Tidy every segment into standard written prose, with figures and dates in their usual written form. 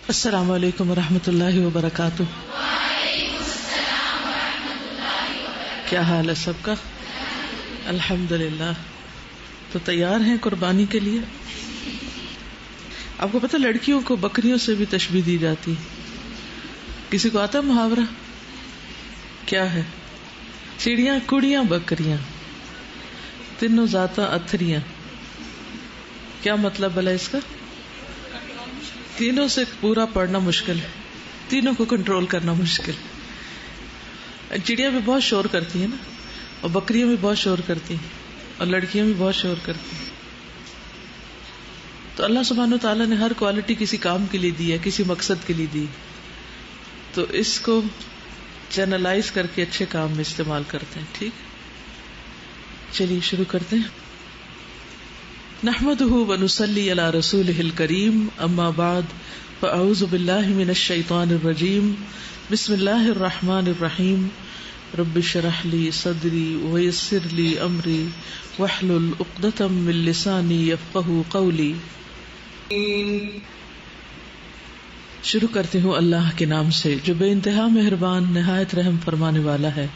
السلام علیکم ورحمۃ اللہ وبرکاتہ۔ کیا حال ہے سب کا؟ الحمدللہ۔ تو تیار ہیں قربانی کے لیے؟ آپ کو پتہ لڑکیوں کو بکریوں سے بھی تشبیہ دی جاتی؟ کسی کو آتا محاورہ؟ کیا ہے؟ چڑیاں کڑیاں بکریاں تینوں ذاتاں اتھریاں۔ کیا مطلب بھلا اس کا؟ تینوں سے پورا پڑھنا مشکل ہے، تینوں کو کنٹرول کرنا مشکل ہے۔ چڑیاں بھی بہت شور کرتی ہیں نا، اور بکریاں بھی بہت شور کرتی ہیں، اور لڑکیاں بھی بہت شور کرتی ہیں۔ تو اللہ سبحانہ و تعالیٰ نے ہر کوالٹی کسی کام کے لیے دی ہے، کسی مقصد کے لیے دی، تو اس کو چینلائز کر کے اچھے کام میں استعمال کرتے ہیں۔ ٹھیک، چلیے شروع کرتے ہیں۔ نحمدہ ونصلی علی رسولہ الکریم، اما بعد فاعوذ باللہ من الشیطان الرجیم، بسم اللہ الرحمن الرحیم، رب اشرح لی صدری ویسر لی امری واحلل عقدۃ من لسانی یفقہوا قولی۔ شروع کرتی ہوں اللہ کے نام سے جو بے انتہا مہربان نہایت رحم فرمانے والا ہے۔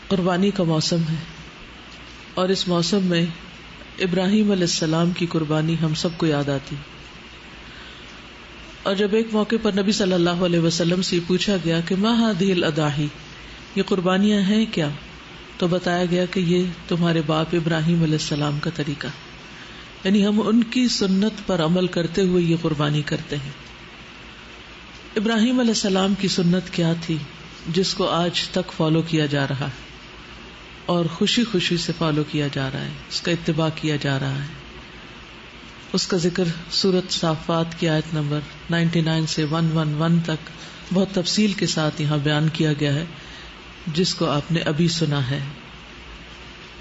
قربانی کا موسم ہے، اور اس موسم میں ابراہیم علیہ السلام کی قربانی ہم سب کو یاد آتی۔ اور جب ایک موقع پر نبی صلی اللہ علیہ وسلم سے پوچھا گیا کہ ما ہذہ الاضاحی، یہ قربانیاں ہیں کیا، تو بتایا گیا کہ یہ تمہارے باپ ابراہیم علیہ السلام کا طریقہ، یعنی ہم ان کی سنت پر عمل کرتے ہوئے یہ قربانی کرتے ہیں۔ ابراہیم علیہ السلام کی سنت کیا تھی جس کو آج تک فالو کیا جا رہا ہے، اور خوشی خوشی سے فالو کیا جا رہا ہے، اس کا اتباع کیا جا رہا ہے؟ اس کا ذکر سورۃ صافات کی آیت نمبر 99 سے 111 تک بہت تفصیل کے ساتھ یہاں بیان کیا گیا ہے، جس کو آپ نے ابھی سنا ہے۔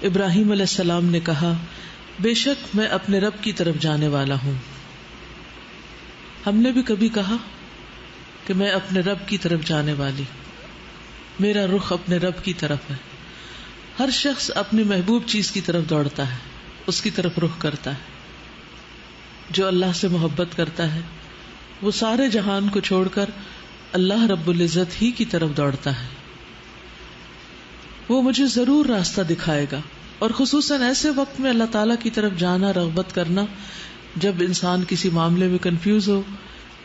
ابراہیم علیہ السلام نے کہا، بے شک میں اپنے رب کی طرف جانے والا ہوں۔ ہم نے بھی کبھی کہا کہ میں اپنے رب کی طرف جانے والی، میرا رخ اپنے رب کی طرف ہے۔ ہر شخص اپنی محبوب چیز کی طرف دوڑتا ہے، اس کی طرف رخ کرتا ہے۔ جو اللہ سے محبت کرتا ہے وہ سارے جہان کو چھوڑ کر اللہ رب العزت ہی کی طرف دوڑتا ہے۔ وہ مجھے ضرور راستہ دکھائے گا، اور خصوصاً ایسے وقت میں اللہ تعالیٰ کی طرف جانا، رغبت کرنا، جب انسان کسی معاملے میں کنفیوز ہو،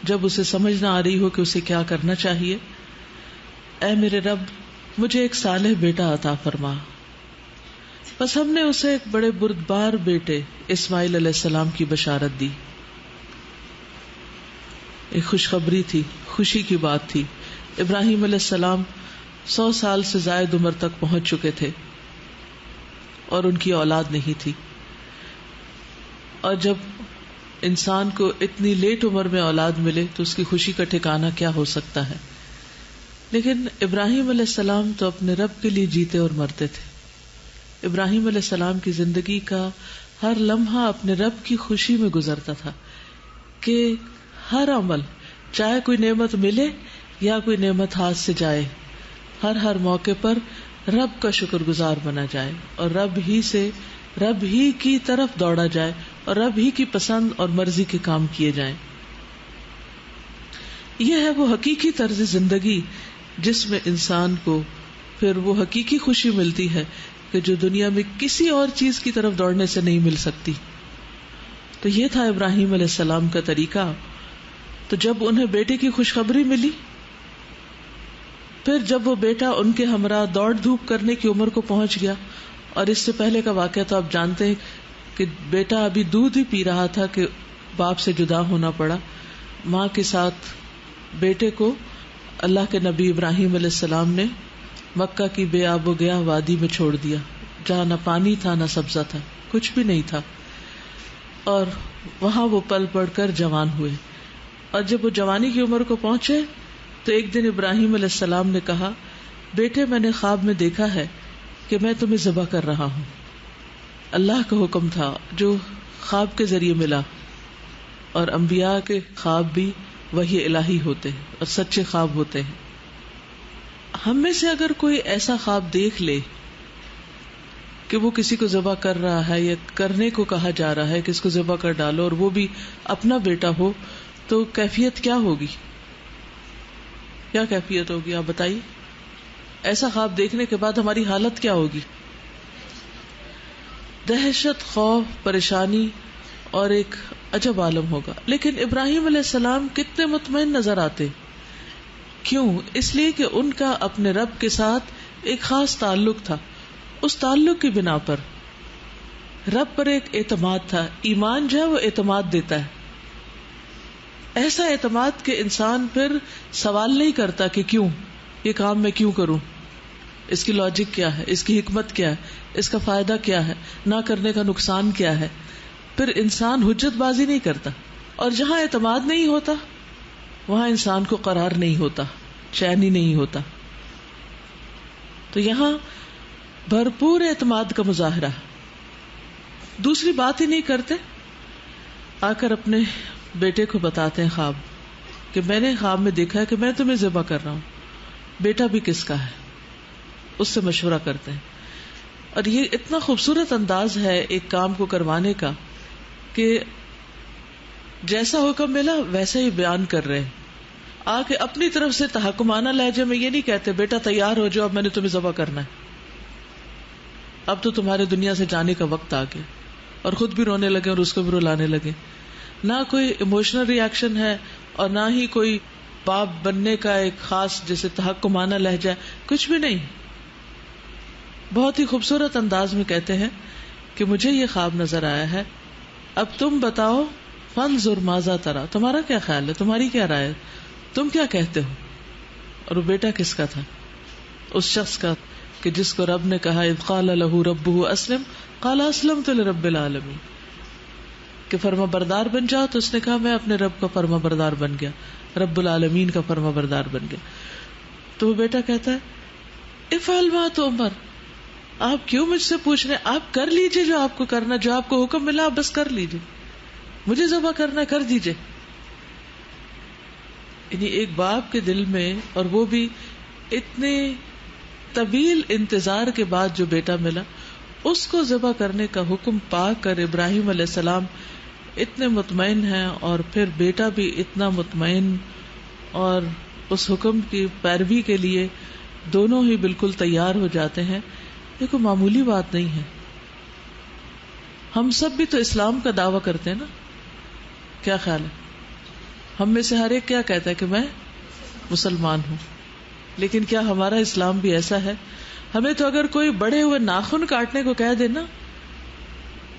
جب اسے سمجھ نہ آ رہی ہو کہ اسے کیا کرنا چاہیے۔ اے میرے رب، مجھے ایک صالح بیٹا عطا فرما۔ بس ہم نے اسے ایک بڑے بردبار بیٹے اسماعیل علیہ السلام کی بشارت دی۔ ایک خوشخبری تھی، خوشی کی بات تھی۔ ابراہیم علیہ السلام 100 سال سے زائد عمر تک پہنچ چکے تھے، اور ان کی اولاد نہیں تھی۔ اور جب انسان کو اتنی لیٹ عمر میں اولاد ملے تو اس کی خوشی کا ٹھکانہ کیا ہو سکتا ہے؟ لیکن ابراہیم علیہ السلام تو اپنے رب کے لیے جیتے اور مرتے تھے۔ ابراہیم علیہ السلام کی زندگی کا ہر لمحہ اپنے رب کی خوشی میں گزرتا تھا، کہ ہر عمل، چاہے کوئی نعمت ملے یا کوئی نعمت ہاتھ سے جائے، ہر موقع پر رب کا شکر گزار بنا جائے، اور رب ہی کی طرف دوڑا جائے، اور رب ہی کی پسند اور مرضی کے کام کیے جائیں۔ یہ ہے وہ حقیقی طرز زندگی جس میں انسان کو پھر وہ حقیقی خوشی ملتی ہے کہ جو دنیا میں کسی اور چیز کی طرف دوڑنے سے نہیں مل سکتی۔ تو یہ تھا ابراہیم علیہ السلام کا طریقہ۔ تو جب انہیں بیٹے کی خوشخبری ملی، پھر جب وہ بیٹا ان کے ہمراہ دوڑ دھوپ کرنے کی عمر کو پہنچ گیا، اور اس سے پہلے کا واقعہ تو آپ جانتے ہیں کہ بیٹا ابھی دودھ ہی پی رہا تھا کہ باپ سے جدا ہونا پڑا۔ ماں کے ساتھ بیٹے کو اللہ کے نبی ابراہیم علیہ السلام نے مکہ کی بے آب و گیا وادی میں چھوڑ دیا، جہاں نہ پانی تھا نہ سبزہ تھا، کچھ بھی نہیں تھا، اور وہاں وہ پل پڑھ کر جوان ہوئے۔ اور جب وہ جوانی کی عمر کو پہنچے تو ایک دن ابراہیم علیہ السلام نے کہا، بیٹے میں نے خواب میں دیکھا ہے کہ میں تمہیں ذبح کر رہا ہوں۔ اللہ کا حکم تھا جو خواب کے ذریعے ملا، اور انبیاء کے خواب بھی وحی الہی ہوتے ہیں اور سچے خواب ہوتے ہیں۔ ہم میں سے اگر کوئی ایسا خواب دیکھ لے کہ وہ کسی کو ذبح کر رہا ہے یا کرنے کو کہا جا رہا ہے کہ اس کو ذبح کر ڈالو، اور وہ بھی اپنا بیٹا ہو، تو کیفیت کیا ہوگی؟ کیا کیفیت ہوگی آپ بتائیے؟ ایسا خواب دیکھنے کے بعد ہماری حالت کیا ہوگی؟ دہشت، خوف، پریشانی اور ایک عجب عالم ہوگا. لیکن ابراہیم علیہ السلام کتنے مطمئن نظر آتے. کیوں؟ اس لیے کہ ان کا اپنے رب کے ساتھ ایک خاص تعلق تھا. اس تعلق کی بنا پر رب پر ایک اعتماد تھا. ایمان جو ہے وہ اعتماد دیتا ہے. ایسا اعتماد کہ انسان پھر سوال نہیں کرتا کہ کیوں یہ کام میں کیوں کروں، اس کی لاجک کیا ہے، اس کی حکمت کیا ہے، اس کا فائدہ کیا ہے، نہ کرنے کا نقصان کیا ہے. پھر انسان حجت بازی نہیں کرتا. اور جہاں اعتماد نہیں ہوتا وہاں انسان کو قرار نہیں ہوتا، چین ہی نہیں ہوتا. تو یہاں بھرپور اعتماد کا مظاہرہ. دوسری بات ہی نہیں کرتے، آ کر اپنے بیٹے کو بتاتے ہیں خواب کہ میں نے خواب میں دیکھا ہے کہ میں تمہیں ذبح کر رہا ہوں، بیٹا بھی کس کا ہے. اس سے مشورہ کرتے ہیں. اور یہ اتنا خوبصورت انداز ہے ایک کام کو کروانے کا کہ جیسا حکم ملا ویسا ہی بیان کر رہے ہیں. آ کے اپنی طرف سے تحکمانہ لہجے میں یہ نہیں کہتے بیٹا تیار ہو جاؤ، اب میں نے تمہیں ذبح کرنا ہے، اب تو تمہارے دنیا سے جانے کا وقت آ گیا. اور خود بھی رونے لگے اور اس کو بھی رلانے لگے. نہ کوئی ایموشنل ری ایکشن ہے اور نہ ہی کوئی باپ بننے کا ایک خاص جیسے تحکمانہ لہجہ، کچھ بھی نہیں. بہت ہی خوبصورت انداز میں کہتے ہیں کہ مجھے یہ خواب نظر آیا ہے، اب تم بتاؤ فانظر ماذا ترى، تمہارا کیا خیال ہے، تمہاری کیا رائے ہے، تم کیا کہتے ہو. اور وہ بیٹا کس کا تھا؟ اس شخص کا کہ جس کو رب نے کہا اذ قال له ربه اسلم قال اسلمت لرب العالمین، کہ فرما بردار بن جاؤ، تو اس نے کہا میں اپنے رب کا فرما بردار بن گیا، رب العالمین کا فرما بردار بن گیا. تو وہ بیٹا کہتا ہے افعل ما تؤمر، آپ کیوں مجھ سے پوچھ رہے ہیں، آپ کر لیجئے جو آپ کو کرنا، جو آپ کو حکم ملا آپ بس کر لیجئے، مجھے ذبح کرنا کر دیجئے. یعنی ایک باپ کے دل میں، اور وہ بھی اتنے طویل انتظار کے بعد جو بیٹا ملا، اس کو ذبح کرنے کا حکم پا کر ابراہیم علیہ السلام اتنے مطمئن ہیں، اور پھر بیٹا بھی اتنا مطمئن، اور اس حکم کی پیروی کے لیے دونوں ہی بالکل تیار ہو جاتے ہیں. یہ کوئی معمولی بات نہیں ہے. ہم سب بھی تو اسلام کا دعویٰ کرتے ہیں نا، کیا خیال ہے؟ ہم میں سے ہر ایک کیا کہتا ہے کہ میں مسلمان ہوں، لیکن کیا ہمارا اسلام بھی ایسا ہے؟ ہمیں تو اگر کوئی بڑے ہوئے ناخن کاٹنے کو کہہ دے نا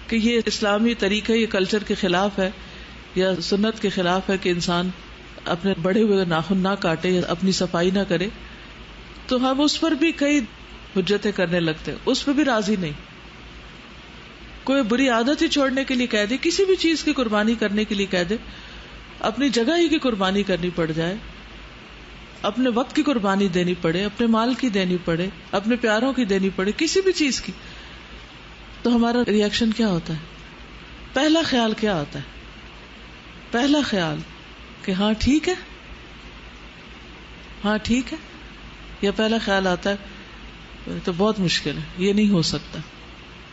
کہ یہ اسلامی طریقہ، یہ کلچر کے خلاف ہے یا سنت کے خلاف ہے کہ انسان اپنے بڑے ہوئے ناخن نہ کاٹے یا اپنی صفائی نہ کرے، تو ہم اس پر بھی کئی حجتیں کرنے لگتے، اس پہ بھی راضی نہیں. کوئی بری عادت ہی چھوڑنے کے لیے کہہ دے، کسی بھی چیز کی قربانی کرنے کے لیے کہہ دے، اپنی جگہ ہی کی قربانی کرنی پڑ جائے، اپنے وقت کی قربانی دینی پڑے، اپنے مال کی دینی پڑے، اپنے پیاروں کی دینی پڑے، کسی بھی چیز کی، تو ہمارا ری ایکشن کیا ہوتا ہے؟ پہلا خیال کیا آتا ہے؟ پہلا خیال کہ ہاں ٹھیک ہے، ہاں ٹھیک ہے، یا پہلا خیال آتا ہے تو بہت مشکل ہے، یہ نہیں ہو سکتا.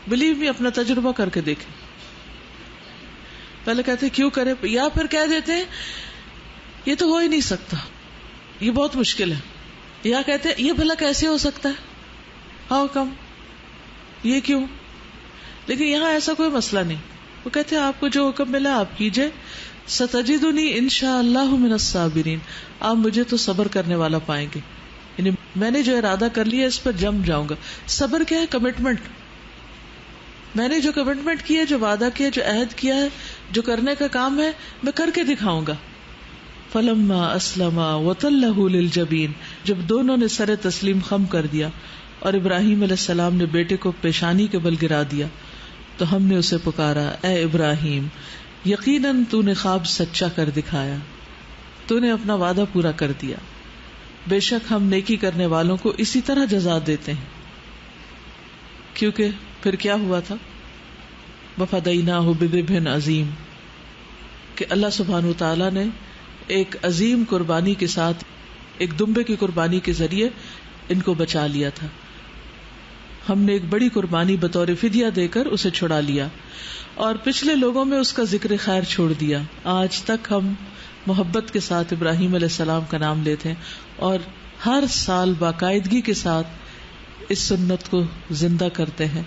بلیو می، اپنا تجربہ کر کے دیکھیں. پہلے کہتے کیوں کرے، یا پھر کہہ دیتے ہیں یہ تو ہو ہی نہیں سکتا، یہ بہت مشکل ہے، یا کہتے ہیں یہ بھلا کیسے ہو سکتا ہے، ہاؤ کم، یہ کیوں. لیکن یہاں ایسا کوئی مسئلہ نہیں. وہ کہتے ہیں آپ کو جو حکم ملا آپ کیجئے، ستجدنی انشاءاللہ من الصابرین، آپ مجھے تو صبر کرنے والا پائیں گے. یعنی میں نے جو ارادہ کر لیا اس پر جم جاؤں گا. صبر کیا ہے؟ کمٹمنٹ. میں نے جو کمٹمنٹ کی ہے، جو وعدہ کیا، جو عہد کیا ہے، جو کرنے کا کام ہے، میں کر کے دکھاؤں گا. فلما اسلما وتلہ للجبین، جب دونوں نے سر تسلیم خم کر دیا اور ابراہیم علیہ السلام نے بیٹے کو پیشانی کے بل گرا دیا، تو ہم نے اسے پکارا اے ابراہیم، یقیناً تو نے خواب سچا کر دکھایا، تو نے اپنا وعدہ پورا کر دیا، بے شک ہم نیکی کرنے والوں کو اسی طرح جزا دیتے ہیں. کیونکہ پھر کیا ہوا تھا؟ وفدیناہ بذبح عظیم، کہ اللہ سبحانہ وتعالی نے ایک عظیم قربانی کے ساتھ، ایک دمبے کی قربانی کے ذریعے ان کو بچا لیا تھا. ہم نے ایک بڑی قربانی بطور فدیہ دے کر اسے چھڑا لیا، اور پچھلے لوگوں میں اس کا ذکر خیر چھوڑ دیا. آج تک ہم محبت کے ساتھ ابراہیم علیہ السلام کا نام لیتے ہیں اور ہر سال باقاعدگی کے ساتھ اس سنت کو زندہ کرتے ہیں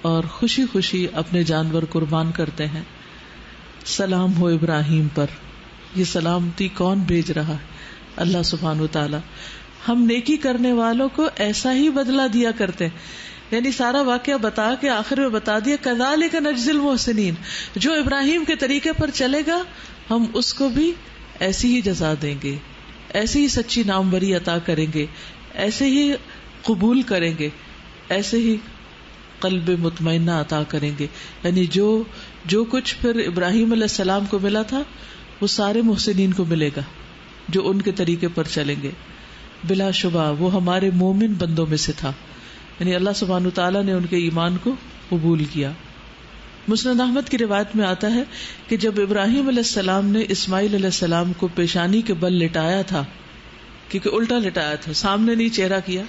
اور خوشی خوشی اپنے جانور قربان کرتے ہیں. سلام ہو ابراہیم پر. یہ سلامتی کون بھیج رہا ہے؟ اللہ سبحانہ و تعالی. ہم نیکی کرنے والوں کو ایسا ہی بدلہ دیا کرتے ہیں. یعنی سارا واقعہ بتا کے آخر میں بتا دیا کذالک نجزی المحسنین. جو ابراہیم کے طریقے پر چلے گا ہم اس کو بھی ایسی ہی جزا دیں گے, ایسی ہی سچی ناموری عطا کریں گے, ایسے ہی قبول کریں گے, ایسے ہی قلب مطمئنہ عطا کریں گے. یعنی جو کچھ پھر ابراہیم علیہ السلام کو ملا تھا وہ سارے محسنین کو ملے گا جو ان کے طریقے پر چلیں گے. بلا شبہ وہ ہمارے مومن بندوں میں سے تھا. یعنی اللہ سبحانہ تعالیٰ نے ان کے ایمان کو قبول کیا. مسند احمد کی روایت میں آتا ہے کہ جب ابراہیم علیہ السلام نے اسماعیل علیہ السلام کو پیشانی کے بل لٹایا تھا, کیونکہ الٹا لٹایا تھا, سامنے نہیں چہرہ کیا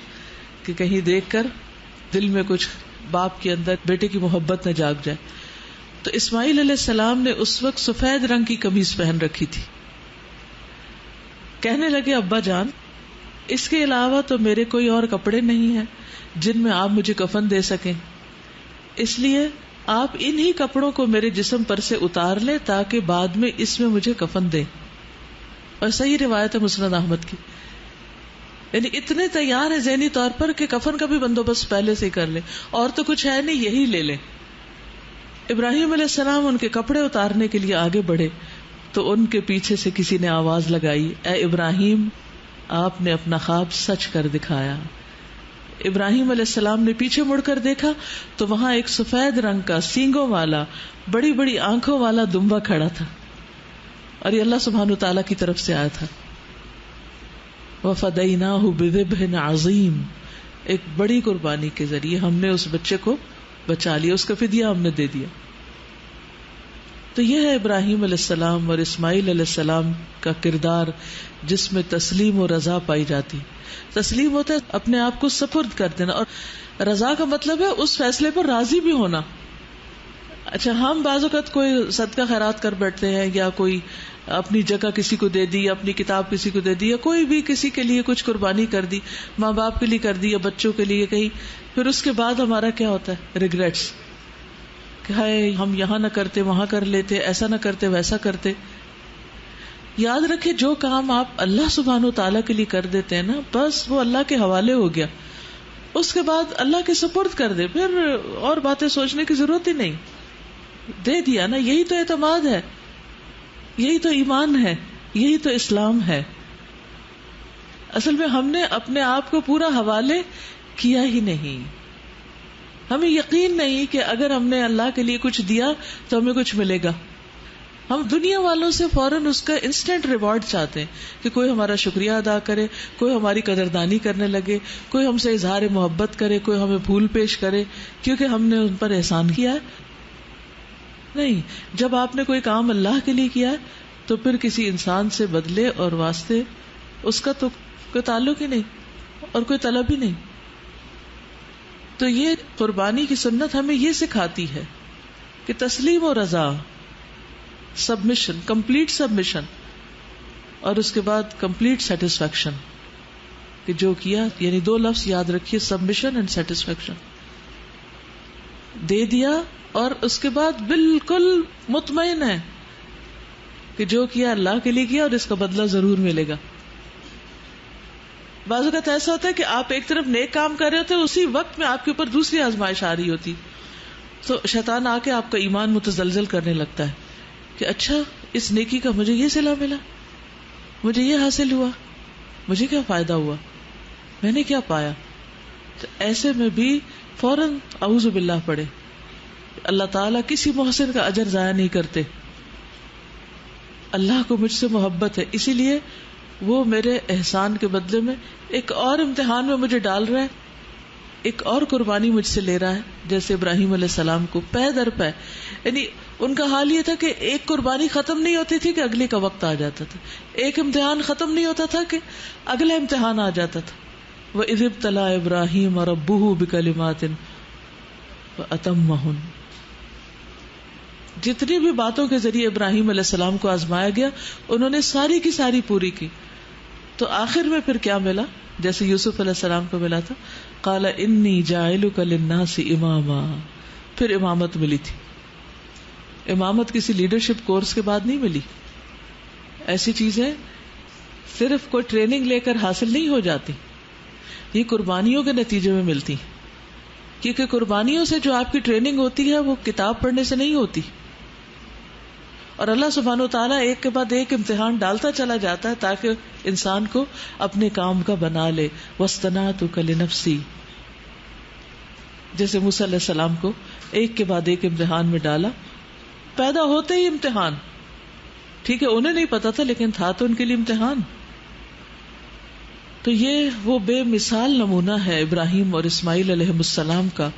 کہ کہیں دیکھ کر دل میں کچھ باپ کے اندر بیٹے کی محبت نہ جاگ جائے, تو اسماعیل علیہ السلام نے اس وقت سفید رنگ کی قمیص پہن رکھی تھی. کہنے لگے ابا جان اس کے علاوہ تو میرے کوئی اور کپڑے نہیں ہیں جن میں آپ مجھے کفن دے سکیں, اس لیے آپ انہی کپڑوں کو میرے جسم پر سے اتار لیں تاکہ بعد میں اس میں مجھے کفن دیں. اور صحیح روایت ہے مسند احمد کی. یعنی اتنے تیار ہیں ذہنی طور پر کہ کفن کا بھی بندوبست پہلے سے ہی کر لیں, اور تو کچھ ہے نہیں یہی لے لیں. ابراہیم علیہ السلام ان کے کپڑے اتارنے کے لیے آگے بڑھے تو ان کے پیچھے سے کسی نے آواز لگائی, اے ابراہیم آپ نے اپنا خواب سچ کر دکھایا. ابراہیم علیہ السلام نے پیچھے مڑ کر دیکھا تو وہاں ایک سفید رنگ کا سینگوں والا بڑی بڑی آنکھوں والا دمبا کھڑا تھا, اور یہ اللہ سبحانہ تعالیٰ کی طرف سے آیا تھا. وَفَدَيْنَاهُ بِذِبْحٍ عَظِيمٍ, ایک بڑی قربانی کے ذریعے ہم نے اس بچے کو بچا لیا, اس کا فدیہ ہم نے دے دیا. تو یہ ہے ابراہیم علیہ السلام اور اسماعیل علیہ السلام کا کردار جس میں تسلیم و رضا پائی جاتی. تسلیم ہوتا ہے اپنے آپ کو سپرد کر دینا, اور رضا کا مطلب ہے اس فیصلے پر راضی بھی ہونا. اچھا ہم بعض اوقات کوئی صدقہ خیرات کر بیٹھتے ہیں, یا کوئی اپنی جگہ کسی کو دے دی, اپنی کتاب کسی کو دے دی, یا کوئی بھی کسی کے لیے کچھ قربانی کر دی, ماں باپ کے لیے کر دی یا بچوں کے لیے کہیں, پھر اس کے بعد ہمارا کیا ہوتا ہے ریگریٹس کہ ہائے ہم یہاں نہ کرتے وہاں کر لیتے, ایسا نہ کرتے ویسا کرتے. یاد رکھے جو کام آپ اللہ سبحانہ و تعالیٰ کے لیے کر دیتے ہیں نا, بس وہ اللہ کے حوالے ہو گیا, اس کے بعد اللہ کے سپرد کر دے, پھر اور باتیں سوچنے کی ضرورت ہی نہیں, دے دیا نا. یہی تو اعتماد ہے, یہی تو ایمان ہے, یہی تو اسلام ہے. اصل میں ہم نے اپنے آپ کو پورا حوالے کیا ہی نہیں. ہمیں یقین نہیں کہ اگر ہم نے اللہ کے لیے کچھ دیا تو ہمیں کچھ ملے گا. ہم دنیا والوں سے فوراً اس کا انسٹنٹ ریوارڈ چاہتے ہیں کہ کوئی ہمارا شکریہ ادا کرے, کوئی ہماری قدردانی کرنے لگے, کوئی ہم سے اظہار محبت کرے, کوئی ہمیں پھول پیش کرے کیونکہ ہم نے ان پر احسان کیا ہے. نہیں, جب آپ نے کوئی کام اللہ کے لیے کیا ہے تو پھر کسی انسان سے بدلے اور واسطے اس کا تو کوئی تعلق ہی نہیں اور کوئی طلب ہی نہیں. تو یہ قربانی کی سنت ہمیں یہ سکھاتی ہے کہ تسلیم و رضا, سبمیشن, کمپلیٹ سبمیشن, اور اس کے بعد کمپلیٹ سیٹسفیکشن, کہ جو کیا, یعنی دو لفظ یاد رکھیے, سبمیشن اینڈ سیٹسفیکشن. دے دیا اور اس کے بعد بالکل مطمئن ہے کہ جو کیا اللہ کے لیے کیا اور اس کا بدلہ ضرور ملے گا. بعض اوقات ایسا ہوتا ہے کہ آپ ایک طرف نیک کام کر رہے ہوتے ہیں, اسی وقت میں آپ کے اوپر دوسری آزمائش آ رہی ہوتی, تو شیطان آ کے آپ کا ایمان متزلزل کرنے لگتا ہے کہ اچھا اس نیکی کا مجھے یہ صلہ ملا, مجھے یہ حاصل ہوا, مجھے کیا فائدہ ہوا, میں نے کیا پایا. تو ایسے میں بھی فوراً اعوذ باللہ پڑھے. اللہ تعالیٰ کسی محسن کا اجر ضائع نہیں کرتے. اللہ کو مجھ سے محبت ہے, اسی لیے وہ میرے احسان کے بدلے میں ایک اور امتحان میں مجھے ڈال رہا ہے, ایک اور قربانی مجھ سے لے رہا ہے. جیسے ابراہیم علیہ السلام کو پے در پے, یعنی ان کا حال یہ تھا کہ ایک قربانی ختم نہیں ہوتی تھی کہ اگلے کا وقت آ جاتا تھا, ایک امتحان ختم نہیں ہوتا تھا کہ اگلا امتحان آ جاتا تھا. وَإِذِ ابْتَلَىٰ إِبْرَاهِيمَ رَبُّهُ بِكَلِمَاتٍ فَأَتَمَّهُنَّ. جتنی بھی باتوں کے ذریعے ابراہیم علیہ السلام کو آزمایا گیا انہوں نے ساری کی ساری پوری کی. تو آخر میں پھر کیا ملا؟ جیسے یوسف علیہ السلام کو ملا تھا، قال انی جاعلک للناس اماما، پھر امامت ملی تھی. امامت کسی لیڈرشپ کورس کے بعد نہیں ملی. ایسی چیزیں صرف کوئی ٹریننگ لے کر حاصل نہیں ہو جاتی، یہ قربانیوں کے نتیجے میں ملتی. کیونکہ قربانیوں سے جو آپ کی ٹریننگ ہوتی ہے وہ کتاب پڑھنے سے نہیں ہوتی. اور اللہ سبحانہ و تعالیٰ ایک کے بعد ایک امتحان ڈالتا چلا جاتا ہے تاکہ انسان کو اپنے کام کا بنا لے. وَاصْطَنَعْتُكَ لِنَفْسِي، جیسے موسیٰ علیہ السلام کو ایک کے بعد ایک امتحان میں ڈالا. پیدا ہوتے ہی امتحان، ٹھیک ہے انہیں نہیں پتا تھا لیکن تھا تو ان کے لیے امتحان. تو یہ وہ بے مثال نمونہ ہے ابراہیم اور اسماعیل علیہ السلام کا،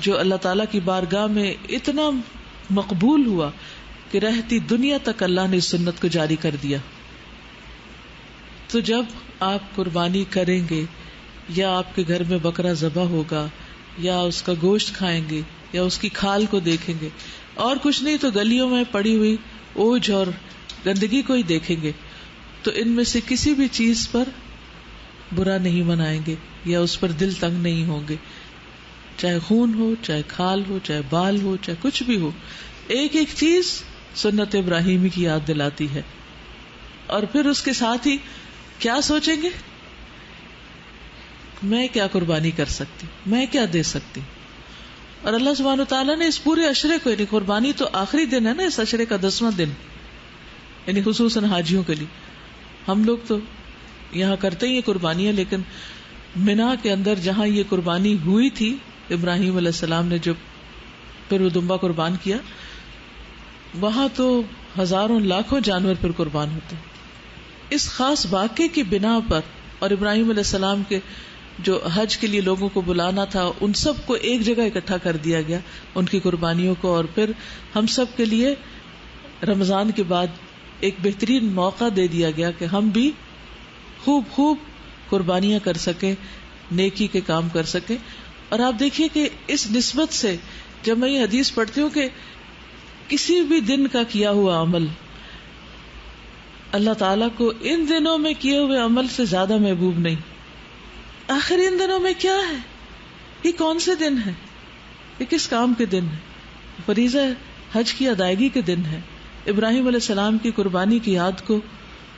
جو اللہ تعالیٰ کی بارگاہ میں اتنا مقبول ہوا کہ رہتی دنیا تک اللہ نے اس سنت کو جاری کر دیا. تو جب آپ قربانی کریں گے یا آپ کے گھر میں بکرا ذبح ہوگا یا اس کا گوشت کھائیں گے یا اس کی کھال کو دیکھیں گے اور کچھ نہیں تو گلیوں میں پڑی ہوئی اوجھ اور گندگی کو ہی دیکھیں گے، تو ان میں سے کسی بھی چیز پر برا نہیں منائیں گے یا اس پر دل تنگ نہیں ہوں گے. چاہے خون ہو، چاہے کھال ہو، چاہے بال ہو، چاہے کچھ بھی ہو، ایک ایک چیز سنت ابراہیمی کی یاد دلاتی ہے. اور پھر اس کے ساتھ ہی کیا سوچیں گے؟ میں کیا قربانی کر سکتی، میں کیا دے سکتی. اور اللہ سبحانہ وتعالیٰ نے اس پورے عشرے کو، یعنی قربانی تو آخری دن ہے نا اس عشرے کا 10واں دن، یعنی خصوصاً حاجیوں کے لیے. ہم لوگ تو یہاں کرتے ہی قربانیاں، لیکن منا کے اندر جہاں یہ قربانی ہوئی تھی ابراہیم علیہ السلام نے جب پھر وہ دمبا قربان کیا، وہاں تو ہزاروں لاکھوں جانور پھر قربان ہوتے ہیں. اس خاص واقعے کی بنا پر اور ابراہیم علیہ السلام کے جو حج کے لیے لوگوں کو بلانا تھا، ان سب کو ایک جگہ اکٹھا کر دیا گیا، ان کی قربانیوں کو. اور پھر ہم سب کے لیے رمضان کے بعد ایک بہترین موقع دے دیا گیا کہ ہم بھی خوب قربانیاں کر سکیں، نیکی کے کام کر سکیں. اور آپ دیکھیے کہ اس نسبت سے جب میں یہ حدیث پڑھتی ہوں کہ کسی بھی دن کا کیا ہوا عمل اللہ تعالیٰ کو ان دنوں میں کیے ہوئے عمل سے زیادہ محبوب نہیں. آخر ان دنوں میں کیا ہے؟ یہ کون سے دن ہے؟ یہ کس کام کے دن ہے؟ فریضہ حج کی ادائیگی کے دن ہے، ابراہیم علیہ السلام کی قربانی کی یاد کو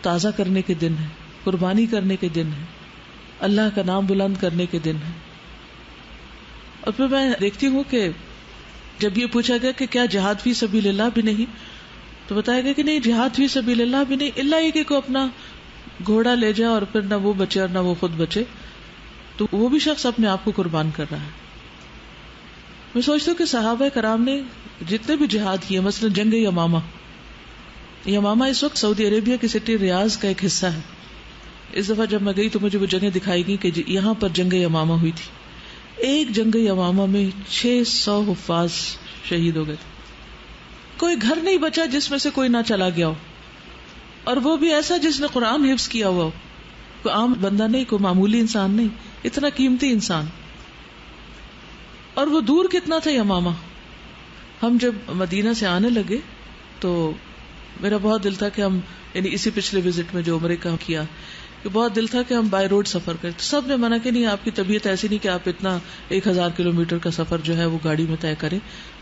تازہ کرنے کے دن ہے، قربانی کرنے کے دن ہے، اللہ کا نام بلند کرنے کے دن ہے. اور پھر میں دیکھتی ہوں کہ جب یہ پوچھا گیا کہ کیا جہاد فی سبیل اللہ بھی نہیں، تو بتایا گیا کہ نہیں، جہاد فی سبیل اللہ بھی نہیں، اللہ یہ کہ کوئی اپنا گھوڑا لے جائے اور پھر نہ وہ بچے اور نہ وہ خود بچے، تو وہ بھی شخص اپنے آپ کو قربان کر رہا ہے. میں سوچتا ہوں کہ صحابہ کرام نے جتنے بھی جہاد کیے، مثلا جنگ یمامہ اس وقت سعودی عربیہ کی سٹی ریاض کا ایک حصہ ہے. اس دفعہ جب میں گئی تو مجھے وہ جگہ دکھائی گئی کہ یہاں پر جنگ یمامہ ہوئی تھی. ایک جنگ یمامہ میں 600 حفاظ شہید ہو گئے تھے. کوئی گھر نہیں بچا جس میں سے کوئی نہ چلا گیا ہو، اور وہ بھی ایسا جس نے قرآن حفظ کیا ہوا ہو. کوئی عام بندہ نہیں، کوئی معمولی انسان نہیں، اتنا قیمتی انسان. اور وہ دور کتنا تھا یمامہ. ہم جب مدینہ سے آنے لگے تو میرا بہت دل تھا کہ ہم، یعنی اسی پچھلے وزٹ میں جو عمرے کا کیا، کہ بہت دل تھا کہ ہم بائی روڈ سفر کریں. تو سب نے منع کہ نہیں، آپ کی طبیعت ایسی نہیں کہ آپ اتنا 1000 کلومیٹر کا سفر جو ہے وہ گاڑی میں طے کریں،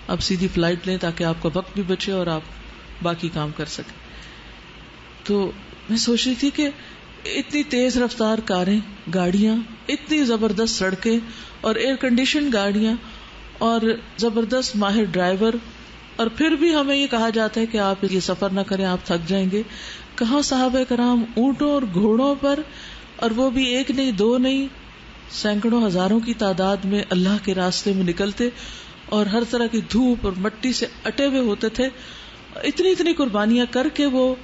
آپ سیدھی فلائٹ لیں تاکہ آپ کا وقت بھی بچے اور آپ باقی کام کر سکیں. تو میں سوچ رہی تھی کہ اتنی تیز رفتار کاریں، گاڑیاں، اتنی زبردست سڑکیں اور ایئر کنڈیشن گاڑیاں اور زبردست ماہر ڈرائیور، اور پھر بھی ہمیں یہ کہا جاتا ہے کہ آپ یہ سفر نہ کریں، آپ تھک جائیں گے. کہاں صحابہ کرام اونٹوں اور گھوڑوں پر، اور وہ بھی ایک نہیں، دو نہیں، سینکڑوں ہزاروں کی تعداد میں اللہ کے راستے میں نکلتے اور ہر طرح کی دھوپ اور مٹی سے اٹے ہوئے ہوتے تھے. اتنی قربانیاں کر کے وہ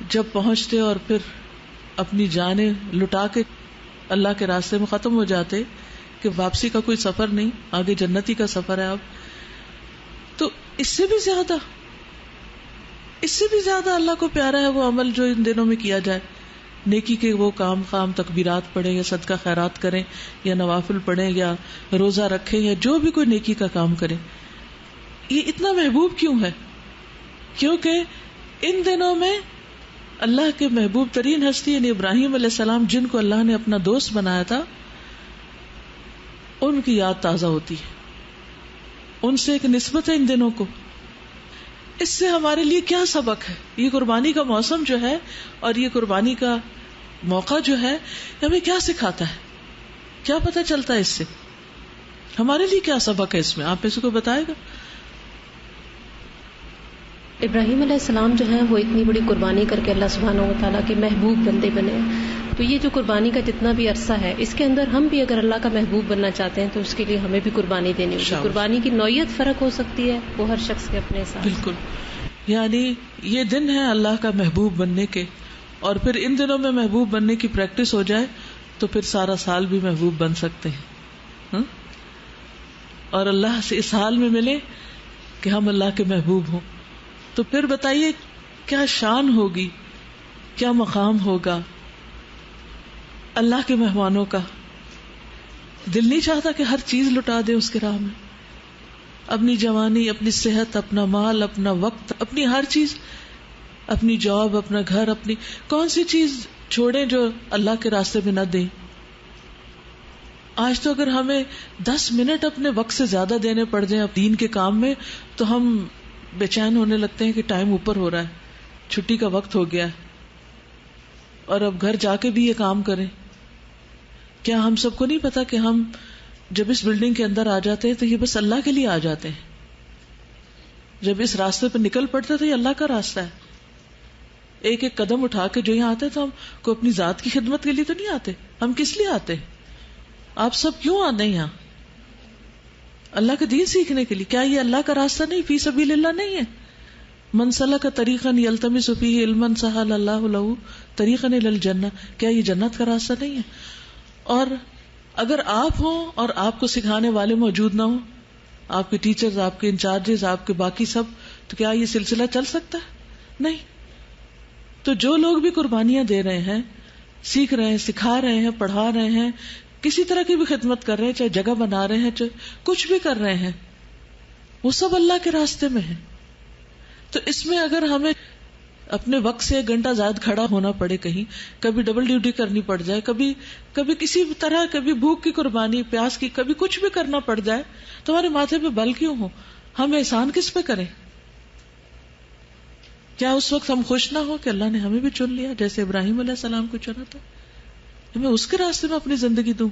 جب پہنچتے اور پھر اپنی جانیں لٹا کے اللہ کے راستے میں ختم ہو جاتے کہ واپسی کا کوئی سفر نہیں، آگے جنتی کا سفر ہے. اب تو اس سے بھی زیادہ اللہ کو پیارا ہے وہ عمل جو ان دنوں میں کیا جائے. نیکی کے وہ کام تکبیرات پڑھیں یا صدقہ خیرات کریں یا نوافل پڑھیں یا روزہ رکھیں یا جو بھی کوئی نیکی کا کام کریں. یہ اتنا محبوب کیوں ہے؟ کیونکہ ان دنوں میں اللہ کے محبوب ترین ہستی یعنی ابراہیم علیہ السلام جن کو اللہ نے اپنا دوست بنایا تھا، ان کی یاد تازہ ہوتی ہے، ان سے ایک نسبت ہے ان دنوں کو. اس سے ہمارے لیے کیا سبق ہے؟ یہ قربانی کا موسم جو ہے اور یہ قربانی کا موقع جو ہے ہمیں کیا سکھاتا ہے؟ کیا پتہ چلتا ہے اس سے؟ ہمارے لیے کیا سبق ہے اس میں؟ آپ میں سے کوئی بتائے گا؟ ابراہیم علیہ السلام جو ہے وہ اتنی بڑی قربانی کر کے اللہ سبحانہ و تعالیٰ کے محبوب بندے بنے، تو یہ جو قربانی کا جتنا بھی عرصہ ہے اس کے اندر ہم بھی اگر اللہ کا محبوب بننا چاہتے ہیں تو اس کے لیے ہمیں بھی قربانی دینی ہوگی. قربانی کی نوعیت فرق ہو سکتی ہے، وہ ہر شخص کے اپنے ساتھ. بالکل، یعنی یہ دن ہے اللہ کا محبوب بننے کے، اور پھر ان دنوں میں محبوب بننے کی پریکٹس ہو جائے تو پھر سارا سال بھی محبوب بن سکتے ہیں، اور اللہ سے اس حال میں ملے کہ ہم اللہ کے محبوب ہوں. تو پھر بتائیے کیا شان ہوگی، کیا مقام ہوگا اللہ کے مہمانوں کا. دل نہیں چاہتا کہ ہر چیز لٹا دے اس کے راہ میں، اپنی جوانی، اپنی صحت، اپنا مال، اپنا وقت، اپنی ہر چیز، اپنی جاب، اپنا گھر، اپنی کون سی چیز چھوڑیں جو اللہ کے راستے میں نہ دیں. آج تو اگر ہمیں 10 منٹ اپنے وقت سے زیادہ دینے پڑ جائیں دین کے کام میں تو ہم بے چین ہونے لگتے ہیں کہ ٹائم اوپر ہو رہا ہے، چھٹی کا وقت ہو گیا ہے، اور اب گھر جا کے بھی یہ کام کریں. کیا ہم سب کو نہیں پتا کہ ہم جب اس بلڈنگ کے اندر آ جاتے ہیں تو یہ بس اللہ کے لیے آ جاتے ہیں؟ جب اس راستے پہ نکل پڑتے تو یہ اللہ کا راستہ ہے. ایک ایک قدم اٹھا کے جو یہاں آتے تو ہم کو اپنی ذات کی خدمت کے لیے تو نہیں آتے. ہم کس لیے آتے ہیں؟ آپ سب کیوں آتے ہیں یہاں؟ اللہ کا دین سیکھنے کے لیے. کیا یہ اللہ کا راستہ نہیں، فی سبیل اللہ نہیں ہے؟ من سلک طریقا یلتمس فیہ علما سہل اللہ لہ طریقا الی الجنہ. کیا یہ جنت کا راستہ نہیں ہے؟ اور اگر آپ ہوں اور آپ کو سکھانے والے موجود نہ ہوں، آپ کے ٹیچرز، آپ کے انچارجز، آپ کے باقی سب، تو کیا یہ سلسلہ چل سکتا ہے؟ نہیں. تو جو لوگ بھی قربانیاں دے رہے ہیں، سیکھ رہے ہیں، سکھا رہے ہیں، پڑھا رہے ہیں، کسی طرح کی بھی خدمت کر رہے ہیں، چاہے جگہ بنا رہے ہیں، چاہے کچھ بھی کر رہے ہیں، وہ سب اللہ کے راستے میں ہیں. تو اس میں اگر ہمیں اپنے وقت سے 1 گھنٹہ زائد کھڑا ہونا پڑے، کہیں کبھی ڈبل ڈیوٹی کرنی پڑ جائے، کبھی کسی طرح، کبھی بھوک کی قربانی، پیاس کی، کبھی کچھ بھی کرنا پڑ جائے، تو ہمارے ماتھے پہ بل کیوں ہو؟ ہم احسان کس پہ کریں؟ کیا اس وقت ہم خوش نہ ہو کہ اللہ نے ہمیں بھی چن لیا جیسے ابراہیم علیہ السلام کو چنا تھا؟ میں اس کے راستے میں اپنی زندگی دوں.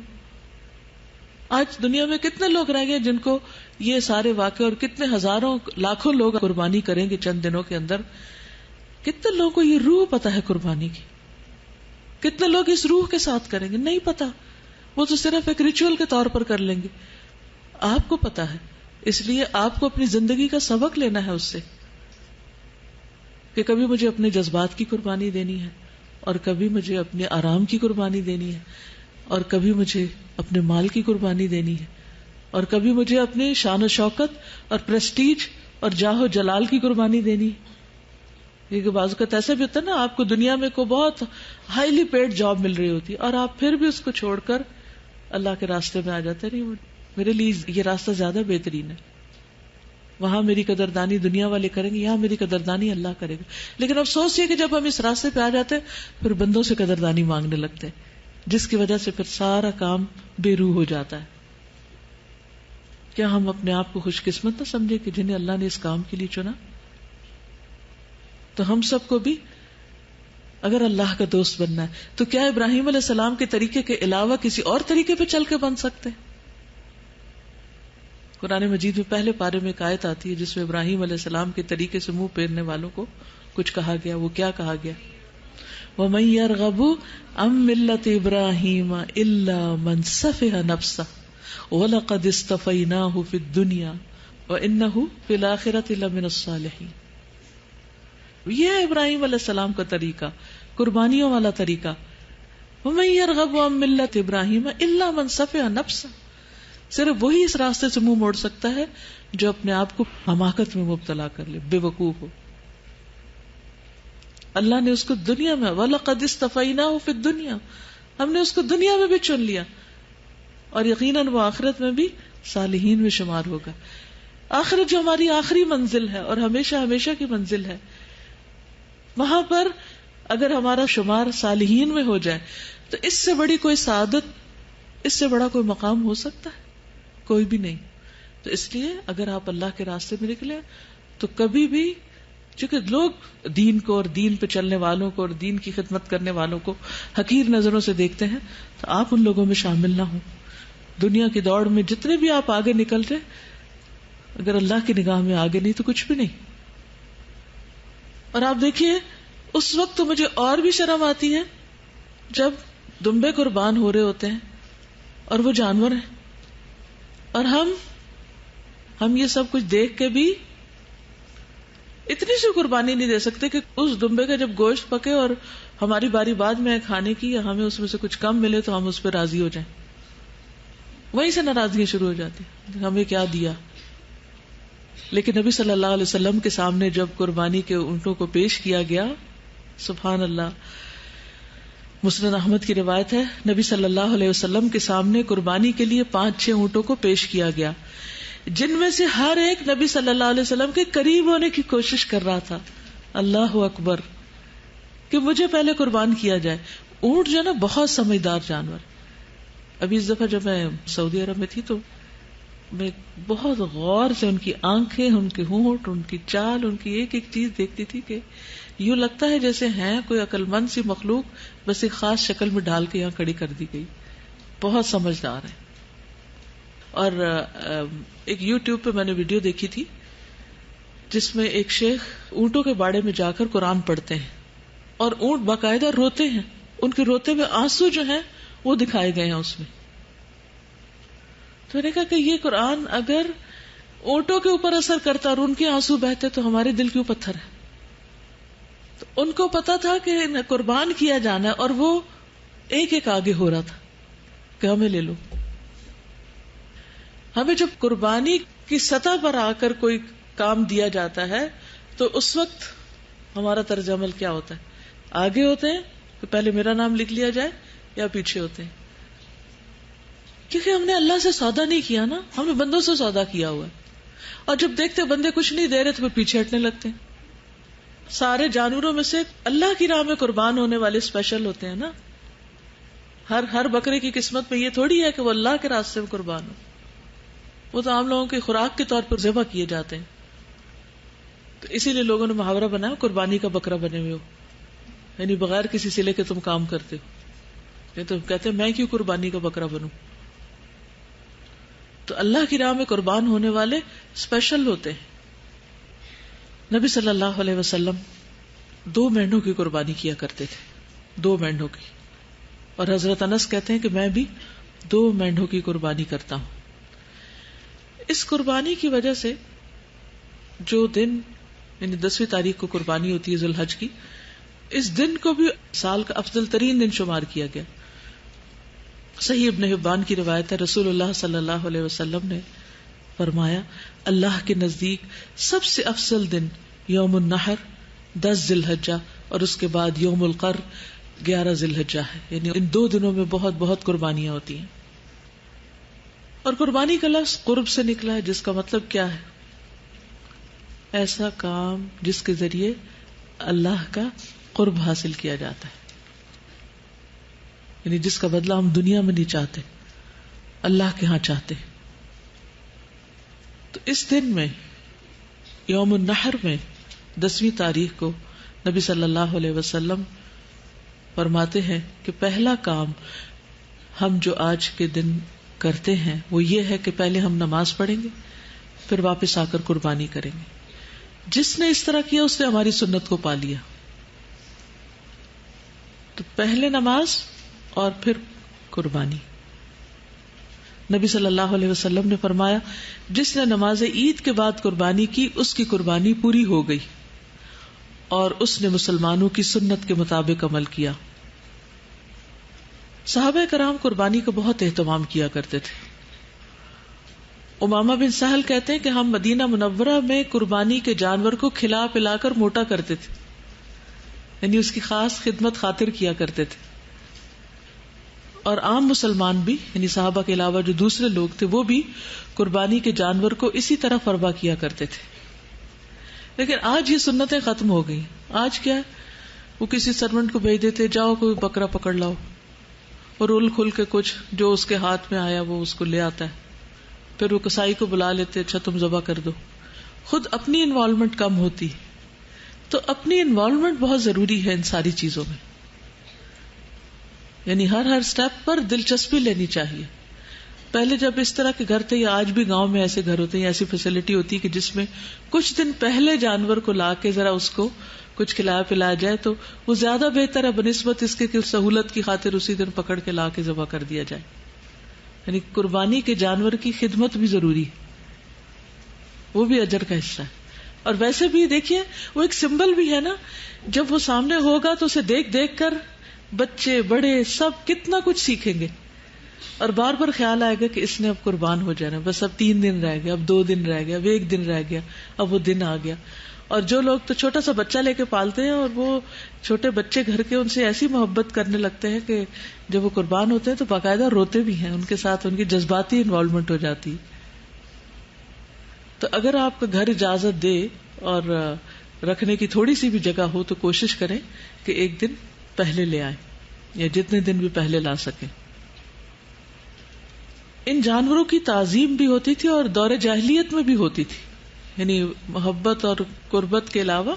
آج دنیا میں کتنے لوگ رہ گئے جن کو یہ سارے واقعے، اور کتنے ہزاروں لاکھوں لوگ قربانی کریں گے چند دنوں کے اندر. کتنے لوگوں کو یہ روح پتا ہے قربانی کی؟ کتنے لوگ اس روح کے ساتھ کریں گے؟ نہیں پتا. وہ تو صرف ایک ریچول کے طور پر کر لیں گے. آپ کو پتا ہے، اس لیے آپ کو اپنی زندگی کا سبق لینا ہے اس سے، کہ کبھی مجھے اپنے جذبات کی قربانی دینی ہے، اور کبھی مجھے اپنے آرام کی قربانی دینی ہے، اور کبھی مجھے اپنے مال کی قربانی دینی ہے، اور کبھی مجھے اپنی شان و شوکت اور پریسٹیج اور جاہ و جلال کی قربانی دینی ہے. کیونکہ بعض اوقات ایسا بھی ہوتا ہے نا، آپ کو دنیا میں کو بہت ہائیلی پیڈ جاب مل رہی ہوتی ہے اور آپ پھر بھی اس کو چھوڑ کر اللہ کے راستے میں آ جاتے. نہیں، میرے لیے یہ راستہ زیادہ بہترین ہے، وہاں میری قدردانی دنیا والے کریں گے، یہاں میری قدردانی اللہ کرے گا. لیکن افسوس یہ کہ جب ہم اس راستے پہ آ جاتے ہیں پھر بندوں سے قدردانی مانگنے لگتے ہیں، جس کی وجہ سے پھر سارا کام بے روح ہو جاتا ہے. کیا ہم اپنے آپ کو خوش قسمت نہ سمجھے کہ جنہیں اللہ نے اس کام کے لیے چنا؟ تو ہم سب کو بھی اگر اللہ کا دوست بننا ہے تو کیا ابراہیم علیہ السلام کے طریقے کے علاوہ کسی اور طریقے پہ چل کے بن سکتے ہیں؟ قرآن مجید میں پہلے پارے میں ایک آیت آتی ہے جس میں ابراہیم علیہ السلام کے طریقے سے منہ پھیرنے والوں کو کچھ کہا گیا. وہ کیا کہا گیا؟ وَمَن يَرْغَبُ عَن مِّلَّةِ إِبْرَاهِيمَ إِلَّا مَن سَفِهَ نَفْسَهُ وَلَقَدِ اصْطَفَيْنَاهُ فِي الدُّنْيَا وَإِنَّهُ فِي الْآخِرَةِ لَمِنَ الصَّالِحِينَ. یہ ہے ابراہیم علیہ السلام کا طریقہ، قربانیوں والا طریقہ. وَمَن يَرْغَبُ عَن مِّلَّةِ إِبْرَاهِيمَ إِلَّا مَن سَفِهَ نَفْسَهُ. صرف وہی اس راستے سے منہ موڑ سکتا ہے جو اپنے آپ کو حماقت میں مبتلا کر لے، بے وقوف ہو. اللہ نے اس کو دنیا میں وَلَقَدِ اصْطَفَيْنَاهُ فِي الدُّنْيَا، ہم نے اس کو دنیا میں بھی چن لیا، اور یقیناً وہ آخرت میں بھی صالحین میں شمار ہوگا. آخرت جو ہماری آخری منزل ہے اور ہمیشہ ہمیشہ کی منزل ہے، وہاں پر اگر ہمارا شمار صالحین میں ہو جائے تو اس سے بڑی کوئی سعادت، اس سے بڑا کوئی مقام ہو سکتا ہے؟ کوئی بھی نہیں. تو اس لیے اگر آپ اللہ کے راستے میں نکلے تو کبھی بھی، چونکہ لوگ دین کو اور دین پہ چلنے والوں کو اور دین کی خدمت کرنے والوں کو حقیر نظروں سے دیکھتے ہیں، تو آپ ان لوگوں میں شامل نہ ہوں. دنیا کی دوڑ میں جتنے بھی آپ آگے نکل رہے، اگر اللہ کی نگاہ میں آگے نہیں تو کچھ بھی نہیں. اور آپ دیکھیے اس وقت تو مجھے اور بھی شرم آتی ہے جب دمبے قربان ہو رہے ہوتے ہیں اور وہ جانور ہیں، اور ہم یہ سب کچھ دیکھ کے بھی اتنی سی قربانی نہیں دے سکتے کہ اس دمبے کا جب گوشت پکے اور ہماری باری بعد میں کھانے کی، یا ہمیں اس میں سے کچھ کم ملے تو ہم اس پہ راضی ہو جائیں. وہیں سے ناراضگی شروع ہو جاتی، ہمیں کیا دیا. لیکن نبی صلی اللہ علیہ وسلم کے سامنے جب قربانی کے اونٹوں کو پیش کیا گیا، سبحان اللہ، مسند احمد کی روایت ہے، نبی صلی اللہ علیہ وسلم کے سامنے قربانی کے لیے 5-6 اونٹوں کو پیش کیا گیا، جن میں سے ہر ایک نبی صلی اللہ علیہ وسلم کے قریب ہونے کی کوشش کر رہا تھا. اللہ اکبر، کہ مجھے پہلے قربان کیا جائے. اونٹ جو ہے نا بہت سمجھدار جانور. ابھی اس دفعہ جب میں سعودی عرب میں تھی تو میں بہت غور سے ان کی آنکھیں، ان کے ہونٹ، ان کی چال، ان کی ایک ایک چیز دیکھتی تھی کہ یوں لگتا ہے جیسے ہیں کوئی عقل مند سی مخلوق، بس ایک خاص شکل میں ڈال کے یہاں کھڑی کر دی گئی. بہت سمجھدار ہے. اور ایک یوٹیوب پہ میں نے ویڈیو دیکھی تھی جس میں ایک شیخ اونٹوں کے باڑے میں جا کر قرآن پڑھتے ہیں اور اونٹ باقاعدہ روتے ہیں، ان کے روتے ہوئے آنسو جو ہیں وہ دکھائے گئے ہیں اس میں. تو میں نے کہا کہ یہ قرآن اگر اونٹوں کے اوپر اثر کرتا اور ان کے آنسو بہتے تو ہمارے دل کیوں پتھر ہے. تو ان کو پتا تھا کہ قربان کیا جانا ہے، اور وہ ایک ایک آگے ہو رہا تھا کہ ہمیں لے لو. ہمیں جب قربانی کی سطح پر آ کر کوئی کام دیا جاتا ہے تو اس وقت ہمارا طرز عمل کیا ہوتا ہے؟ آگے ہوتے ہیں کہ پہلے میرا نام لکھ لیا جائے، یا پیچھے ہوتے ہیں؟ کیونکہ ہم نے اللہ سے سودا نہیں کیا نا، ہم نے بندوں سے سودا کیا ہوا ہے. اور جب دیکھتے بندے کچھ نہیں دے رہے تو پھر پیچھے ہٹنے لگتے ہیں. سارے جانوروں میں سے اللہ کی راہ میں قربان ہونے والے اسپیشل ہوتے ہیں نا. ہر بکرے کی قسمت میں یہ تھوڑی ہے کہ وہ اللہ کے راستے میں قربان ہو. وہ تو عام لوگوں کی خوراک کے طور پر ذبح کیے جاتے ہیں. تو اسی لیے لوگوں نے محاورہ بنایا قربانی کا بکرا بنے ہوئے ہو، یعنی بغیر کسی صلے کے تم کام کرتے ہو. یہ تو کہتے ہیں میں کیوں قربانی کا بکرا بنوں. تو اللہ کی راہ میں قربان ہونے والے اسپیشل ہوتے ہیں. نبی صلی اللہ علیہ وسلم 2 مینڈوں کی قربانی کیا کرتے تھے، 2 مینڈوں کی. اور حضرت انس کہتے ہیں کہ میں بھی 2 مینڈوں کی قربانی کرتا ہوں. اس قربانی کی وجہ سے جو دن یعنی 10ویں تاریخ کو قربانی ہوتی ہے ذی الحج کی، اس دن کو بھی سال کا افضل ترین دن شمار کیا گیا. صحیح ابن حبان کی روایت ہے، رسول اللہ صلی اللہ علیہ وسلم نے فرمایا اللہ کے نزدیک سب سے افضل دن یوم النحر 10 ذی الحجہ اور اس کے بعد یوم القر 11 ذی الحجہ ہے. یعنی ان 2 دنوں میں بہت بہت قربانیاں ہوتی ہیں. اور قربانی کا لفظ قرب سے نکلا ہے، جس کا مطلب کیا ہے؟ ایسا کام جس کے ذریعے اللہ کا قرب حاصل کیا جاتا ہے، یعنی جس کا بدلہ ہم دنیا میں نہیں چاہتے، اللہ کے ہاں چاہتے. تو اس دن میں یوم النحر میں 10ویں تاریخ کو نبی صلی اللہ علیہ وسلم فرماتے ہیں کہ پہلا کام ہم جو آج کے دن کرتے ہیں وہ یہ ہے کہ پہلے ہم نماز پڑھیں گے، پھر واپس آ کر قربانی کریں گے. جس نے اس طرح کیا اس نے ہماری سنت کو پا لیا. تو پہلے نماز اور پھر قربانی. نبی صلی اللہ علیہ وسلم نے فرمایا جس نے نماز عید کے بعد قربانی کی اس کی قربانی پوری ہو گئی اور اس نے مسلمانوں کی سنت کے مطابق عمل کیا. صحابہ کرام قربانی کا بہت اہتمام کیا کرتے تھے. امامہ بن سہل کہتے ہیں کہ ہم مدینہ منورہ میں قربانی کے جانور کو کھلا پلا کر موٹا کرتے تھے، یعنی اس کی خاص خدمت خاطر کیا کرتے تھے. اور عام مسلمان بھی یعنی صحابہ کے علاوہ جو دوسرے لوگ تھے وہ بھی قربانی کے جانور کو اسی طرح فربا کیا کرتے تھے. لیکن آج یہ سنتیں ختم ہو گئی. آج کیا ہے, وہ کسی سرونٹ کو بھیج دیتے, جاؤ کوئی بکرا پکڑ لاؤ, اور رول کھل کے کچھ جو اس کے ہاتھ میں آیا وہ اس کو لے آتا ہے. پھر وہ کسائی کو بلا لیتے, اچھا تم ذبح کر دو. خود اپنی انوالومنٹ کم ہوتی. تو اپنی انوالومنٹ بہت ضروری ہے ان ساری چیزوں میں, یعنی ہر سٹیپ پر دلچسپی لینی چاہیے. پہلے جب اس طرح کے گھر تھے, یا آج بھی گاؤں میں ایسے گھر ہوتے ہیں, ایسی فیسلٹی ہوتی کہ جس میں کچھ دن پہلے جانور کو لا کے ذرا اس کو کچھ کھلایا پلایا جائے, تو وہ زیادہ بہتر ہے بنسبت اس کے کہ سہولت کی خاطر اسی دن پکڑ کے لا کے ذبح کر دیا جائے. یعنی قربانی کے جانور کی خدمت بھی ضروری ہے, وہ بھی اجر کا حصہ ہے. اور ویسے بھی دیکھیے وہ ایک سمبل بھی ہے نا, جب وہ سامنے ہوگا تو اسے دیکھ دیکھ کر بچے بڑے سب کتنا کچھ سیکھیں گے, اور بار بار خیال آئے گا کہ اس نے اب قربان ہو جانا, بس اب 3 دن رہ گیا, اب 2 دن رہ گیا, اب 1 دن رہ گیا, اب وہ دن آ گیا. اور جو لوگ تو چھوٹا سا بچہ لے کے پالتے ہیں, اور وہ چھوٹے بچے گھر کے ان سے ایسی محبت کرنے لگتے ہیں کہ جب وہ قربان ہوتے ہیں تو باقاعدہ روتے بھی ہیں, ان کے ساتھ ان کی جذباتی انوالومنٹ ہو جاتی. تو اگر آپ کا گھر اجازت دے اور رکھنے کی تھوڑی سی بھی جگہ ہو تو کوشش کریں کہ 1 دن پہلے لے آئیں, یا جتنے دن بھی پہلے لا سکیں. ان جانوروں کی تعظیم بھی ہوتی تھی اور دور جاہلیت میں بھی ہوتی تھی, یعنی محبت اور قربت کے علاوہ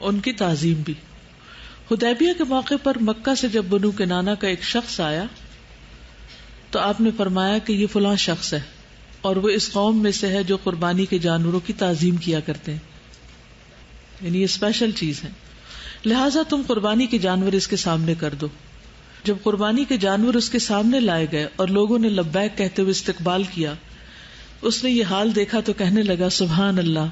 ان کی تعظیم بھی. حدیبیہ کے موقع پر مکہ سے جب بنو کنانہ کا ایک شخص آیا تو آپ نے فرمایا کہ یہ فلاں شخص ہے, اور وہ اس قوم میں سے ہے جو قربانی کے جانوروں کی تعظیم کیا کرتے ہیں, یعنی یہ اسپیشل چیز ہے, لہٰذا تم قربانی کے جانور اس کے سامنے کر دو. جب قربانی کے جانور اس کے سامنے لائے گئے اور لوگوں نے لبیک کہتے ہوئے استقبال کیا, اس نے یہ حال دیکھا تو کہنے لگا سبحان اللہ,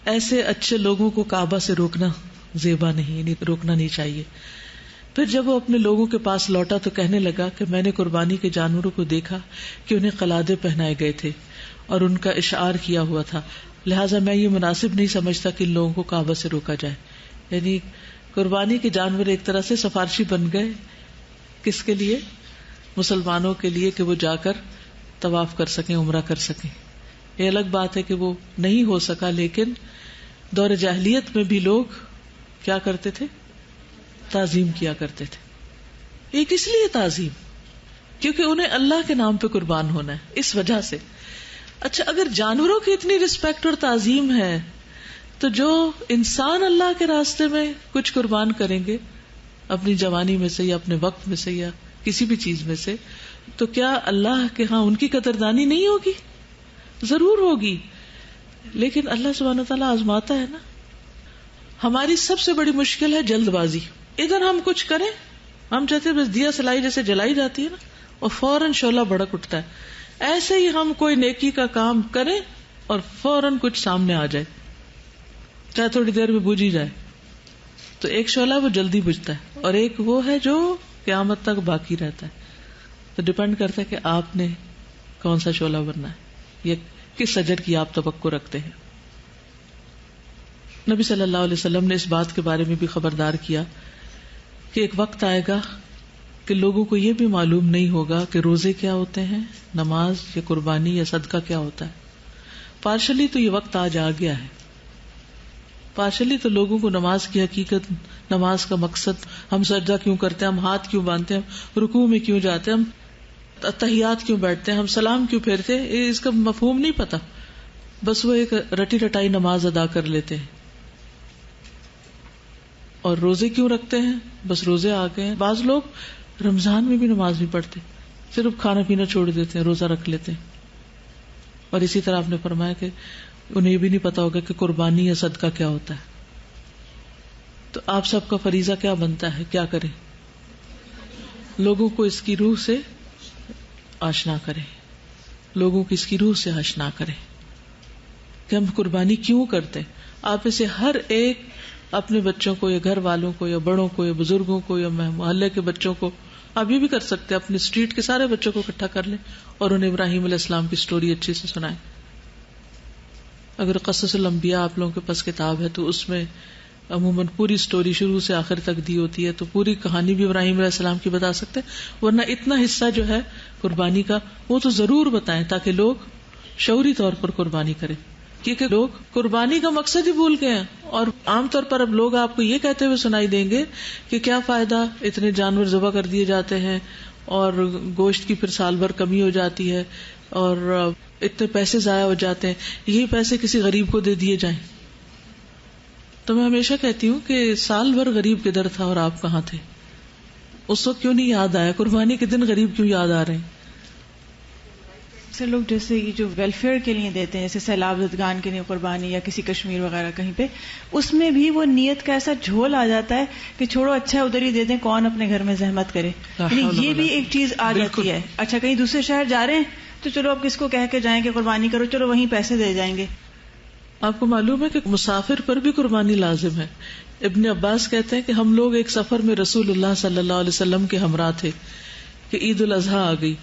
ایسے اچھے لوگوں کو کعبہ سے روکنا زیبا نہیں, یعنی روکنا نہیں چاہیے. پھر جب وہ اپنے لوگوں کے پاس لوٹا تو کہنے لگا کہ میں نے قربانی کے جانوروں کو دیکھا کہ انہیں قلادے پہنائے گئے تھے اور ان کا اشعار کیا ہوا تھا, لہٰذا میں یہ مناسب نہیں سمجھتا کہ ان لوگوں کو کعبہ سے روکا جائے. یعنی قربانی کے جانور ایک طرح سے سفارشی بن گئے, کس کے لیے؟ مسلمانوں کے لیے, کہ وہ جا کر طواف کر سکیں, عمرہ کر سکیں. یہ الگ بات ہے کہ وہ نہیں ہو سکا, لیکن دور جاہلیت میں بھی لوگ کیا کرتے تھے؟ تعظیم کیا کرتے تھے. یہ کس لیے تعظیم؟ کیونکہ انہیں اللہ کے نام پہ قربان ہونا ہے, اس وجہ سے. اچھا, اگر جانوروں کی اتنی رسپیکٹ اور تعظیم ہے تو جو انسان اللہ کے راستے میں کچھ قربان کریں گے اپنی جوانی میں سے یا اپنے وقت میں سے یا کسی بھی چیز میں سے, تو کیا اللہ کے ہاں ان کی قدردانی نہیں ہوگی؟ ضرور ہوگی. لیکن اللہ سبحانہ وتعالیٰ آزماتا ہے نا. ہماری سب سے بڑی مشکل ہے جلد بازی. ادھر ہم کچھ کریں, ہم چاہتے بس دیا سلائی جیسے جلائی جاتی ہے نا, اور فوراً شعلہ بھڑک اٹھتا ہے. ایسے ہی ہم کوئی نیکی کا کام کریں اور فوراً کچھ سامنے آ جائے, چاہے تھوڑی دیر میں بجھ ہی جائے. تو ایک شعلہ وہ جلدی بجھتا ہے, اور ایک وہ ہے جو قیامت تک باقی رہتا ہے. تو ڈپینڈ کرتا ہے کہ آپ نے کون سا شعلہ بننا ہے, یا کس اجر کی آپ توقع رکھتے ہیں. نبی صلی اللہ علیہ وسلم نے اس بات کے بارے میں بھی خبردار کیا کہ ایک وقت آئے گا کہ لوگوں کو یہ بھی معلوم نہیں ہوگا کہ روزے کیا ہوتے ہیں, نماز یا قربانی یا صدقہ کیا ہوتا ہے. پارشلی تو یہ وقت آج آ گیا ہے. پارشلی تو لوگوں کو نماز کی حقیقت, نماز کا مقصد, ہم سجدہ کیوں کرتے ہیں, ہم ہاتھ کیوں باندھتے ہیں, ہم رکوع میں کیوں جاتے ہیں, ہم تحیات کیوں بیٹھتے ہیں, ہم سلام کیوں پھیرتے ہیں, اس کا مفہوم نہیں پتا. بس وہ ایک رٹی رٹائی نماز ادا کر لیتے ہیں. اور روزے کیوں رکھتے ہیں؟ بس روزے آ گئے ہیں. بعض لوگ رمضان میں بھی نماز نہیں پڑھتے, صرف کھانا پینا چھوڑ دیتے ہیں, روزہ رکھ لیتے ہیں. اور اسی طرح آپ نے فرمایا کہ انہیں یہ بھی نہیں پتا ہوگا کہ قربانی یا صدقہ کیا ہوتا ہے. تو آپ سب کا فریضہ کیا بنتا ہے, کیا کریں؟ لوگوں کو اس کی روح سے آشنا کریں, لوگوں کی اس کی روح سے آشنا کریں کہ ہم قربانی کیوں کرتے ہیں. آپ اسے ہر ایک اپنے بچوں کو یا گھر والوں کو یا بڑوں کو یا بزرگوں کو یا محلے کے بچوں کو, آپ یہ بھی کر سکتے ہیں, اپنے اسٹریٹ کے سارے بچوں کو اکٹھا کر لیں اور انہیں ابراہیم علیہ السلام کی سٹوری اچھے سے سنائیں. اگر قصص الانبیاء آپ لوگوں کے پاس کتاب ہے تو اس میں عموماً پوری سٹوری شروع سے آخر تک دی ہوتی ہے تو پوری کہانی بھی ابراہیم علیہ السلام کی بتا سکتے ہیں، ورنہ اتنا حصہ جو ہے قربانی کا وہ تو ضرور بتائیں تاکہ لوگ شعوری طور پر قربانی کریں، کیونکہ لوگ قربانی کا مقصد ہی بھول گئے ہیں. اور عام طور پر اب لوگ آپ کو یہ کہتے ہوئے سنائی دیں گے کہ کیا فائدہ، اتنے جانور ذبح کر دیے جاتے ہیں اور گوشت کی پھر سال بھر کمی ہو جاتی ہے اور اتنے پیسے ضائع ہو جاتے ہیں، یہی پیسے کسی غریب کو دے دیے جائیں. تو میں ہمیشہ کہتی ہوں کہ سال بھر غریب کدھر تھا اور آپ کہاں تھے؟ اس وقت کیوں نہیں یاد آیا؟ قربانی کے دن غریب کیوں یاد آ رہے ہیں؟ اکثر لوگ جیسے یہ جو ویلفیئر کے لیے دیتے ہیں، جیسے سیلاب زدگان کے لیے قربانی یا کسی کشمیر وغیرہ کہیں پہ، اس میں بھی وہ نیت کا ایسا جھول آ جاتا ہے کہ چھوڑو اچھا ادھر ہی دے دیں، کون اپنے گھر میں زحمت کرے. یعنی یہ بھی ایک چیز آ جاتی ہے. اچھا کہیں دوسرے شہر جا رہے ہیں تو چلو اب کس کو کہہ کے جائیں کہ قربانی کرو، چلو وہیں پیسے دے جائیں گے. آپ کو معلوم ہے کہ مسافر پر بھی قربانی لازم ہے. ابن عباس کہتے ہیں کہ ہم لوگ ایک سفر میں رسول اللہ صلی اللہ علیہ وسلم کے ہمراہ تھے کہ عید الاضحیٰ آ گئی،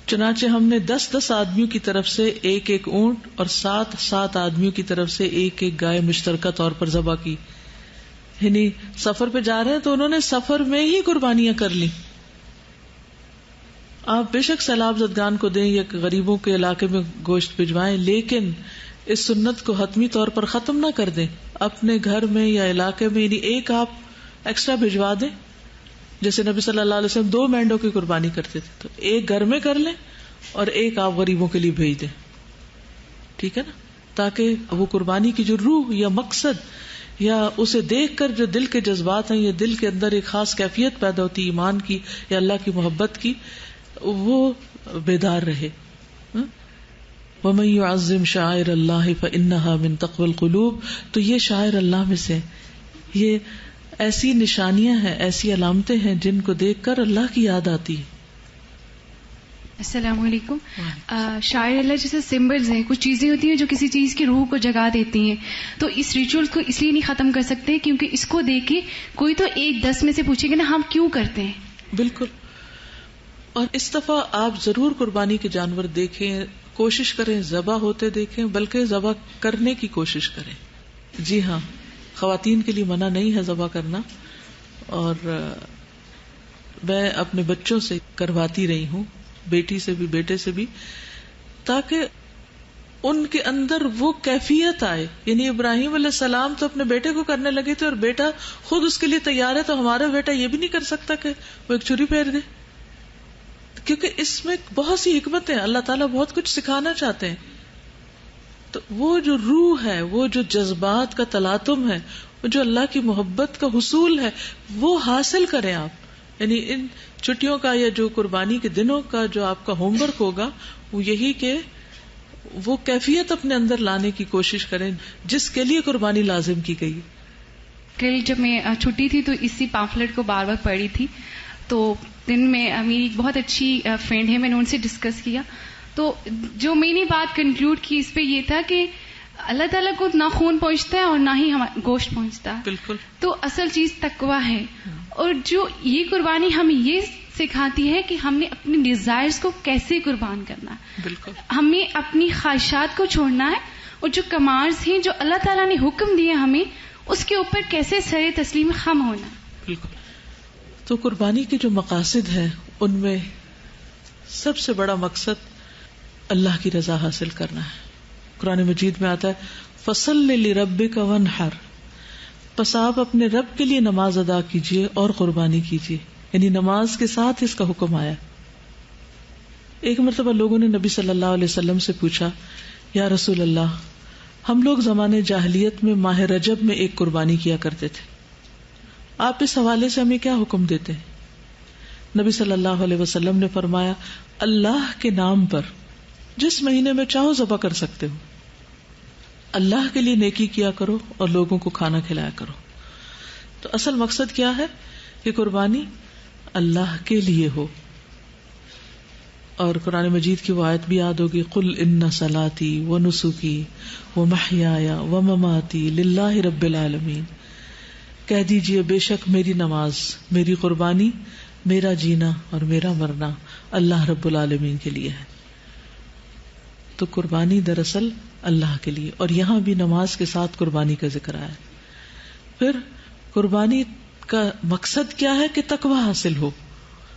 چنانچہ ہم نے 10 آدمیوں کی طرف سے ایک اونٹ اور 7 آدمیوں کی طرف سے ایک گائے مشترکہ طور پر ذبح کی. یعنی سفر پہ جا رہے ہیں تو انہوں نے سفر میں ہی قربانیاں کر لی. آپ بے شک سیلاب زدگان کو دیں یا غریبوں کے علاقے میں گوشت بھجوائیں، لیکن اس سنت کو حتمی طور پر ختم نہ کر دیں. اپنے گھر میں یا علاقے میں یعنی ایک آپ ایکسٹرا بھجوا دیں. جیسے نبی صلی اللہ علیہ وسلم 2 مینڈوں کی قربانی کرتے تھے، تو ایک گھر میں کر لیں اور ایک آپ غریبوں کے لیے بھیج دیں. ٹھیک ہے نا؟ تاکہ وہ قربانی کی جو روح یا مقصد یا اسے دیکھ کر جو دل کے جذبات ہیں یا دل کے اندر ایک خاص کیفیت پیدا ہوتی ایمان کی یا اللہ کی محبت کی، وہ بیدار رہے. وَمَن يُعَظِّمْ شَعَائِرَ اللَّهِ فَإِنَّهَا مِن تَقْوَى الْقُلُوبِ. تو یہ شاعر اللہ میں سے، یہ ایسی نشانیاں ہیں، ایسی علامتیں ہیں جن کو دیکھ کر اللہ کی یاد آتی ہے. السلام علیکم. شاعر اللہ جیسے سمبلز ہیں، کچھ چیزیں ہوتی ہیں جو کسی چیز کی روح کو جگا دیتی ہیں، تو اس ریچول کو اس لیے نہیں ختم کر سکتے کیونکہ اس کو دیکھ کے کوئی تو 1-10 میں سے پوچھے گا نا ہم کیوں کرتے ہیں. بالکل. اور اس دفعہ آپ ضرور قربانی کے جانور دیکھیں، کوشش کریں ذبح ہوتے دیکھیں، بلکہ ذبح کرنے کی کوشش کریں. جی ہاں، خواتین کے لیے منع نہیں ہے ذبح کرنا، اور میں اپنے بچوں سے کرواتی رہی ہوں، بیٹی سے بھی بیٹے سے بھی، تاکہ ان کے اندر وہ کیفیت آئے. یعنی ابراہیم علیہ السلام تو اپنے بیٹے کو کرنے لگے تھے اور بیٹا خود اس کے لیے تیار ہے، تو ہمارا بیٹا یہ بھی نہیں کر سکتا کہ وہ ایک چھری پھیر دے. کیونکہ اس میں بہت سی حکمتیں، اللہ تعالیٰ بہت کچھ سکھانا چاہتے ہیں. تو وہ جو روح ہے، وہ جو جذبات کا تلاطم ہے، وہ جو اللہ کی محبت کا حصول ہے، وہ حاصل کریں آپ. یعنی ان چھٹیوں کا یا جو قربانی کے دنوں کا جو آپ کا ہوم ورک ہوگا وہ یہی کہ وہ کیفیت اپنے اندر لانے کی کوشش کریں جس کے لیے قربانی لازم کی گئی. کل جب میں چھٹی تھی تو اسی پامفلٹ کو بار بار پڑھی تھی، تو دن میں میری بہت اچھی فرینڈ ہے، میں نے ان سے ڈسکس کیا، تو جو میں نے بات کنکلوڈ کی اس پہ یہ تھا کہ اللہ تعالیٰ کو نہ خون پہنچتا ہے اور نہ ہی گوشت پہنچتا ہے. بالکل. تو اصل چیز تقویٰ ہے، اور جو یہ قربانی ہمیں یہ سکھاتی ہے کہ ہم نے اپنے ڈیزائرز کو کیسے قربان کرنا ہے. بالکل. ہمیں اپنی خواہشات کو چھوڑنا ہے، اور جو کمارز ہیں جو اللہ تعالیٰ نے حکم دیے ہمیں، اس کے اوپر کیسے سر تسلیم خم ہونا. بالکل. تو قربانی کے جو مقاصد ہیں ان میں سب سے بڑا مقصد اللہ کی رضا حاصل کرنا ہے. قرآن مجید میں آتا ہے فَصَلِّ لِرَبِّكَ وَانْحَرْ، پس آپ اپنے رب کے لیے نماز ادا کیجیے اور قربانی کیجیے. یعنی نماز کے ساتھ اس کا حکم آیا. ایک مرتبہ لوگوں نے نبی صلی اللہ علیہ وسلم سے پوچھا، یا رسول اللہ، ہم لوگ زمانے جاہلیت میں ماہ رجب میں ایک قربانی کیا کرتے تھے، آپ اس حوالے سے ہمیں کیا حکم دیتے ہیں؟ نبی صلی اللہ علیہ وسلم نے فرمایا، اللہ کے نام پر جس مہینے میں چاہو ذبح کر سکتے ہو، اللہ کے لیے نیکی کیا کرو اور لوگوں کو کھانا کھلایا کرو. تو اصل مقصد کیا ہے کہ قربانی اللہ کے لیے ہو. اور قرآن مجید کی وہ آیت بھی یاد ہوگی، قل ان صلاتی ونسکی ومحیایا ومماتی للہ رب العالمین، کہہ دیجئے بے شک میری نماز، میری قربانی، میرا جینا اور میرا مرنا اللہ رب العالمین کے لیے ہے. تو قربانی دراصل اللہ کے لیے، اور یہاں بھی نماز کے ساتھ قربانی کا ذکر آیا. پھر قربانی کا مقصد کیا ہے کہ تقوی حاصل ہو،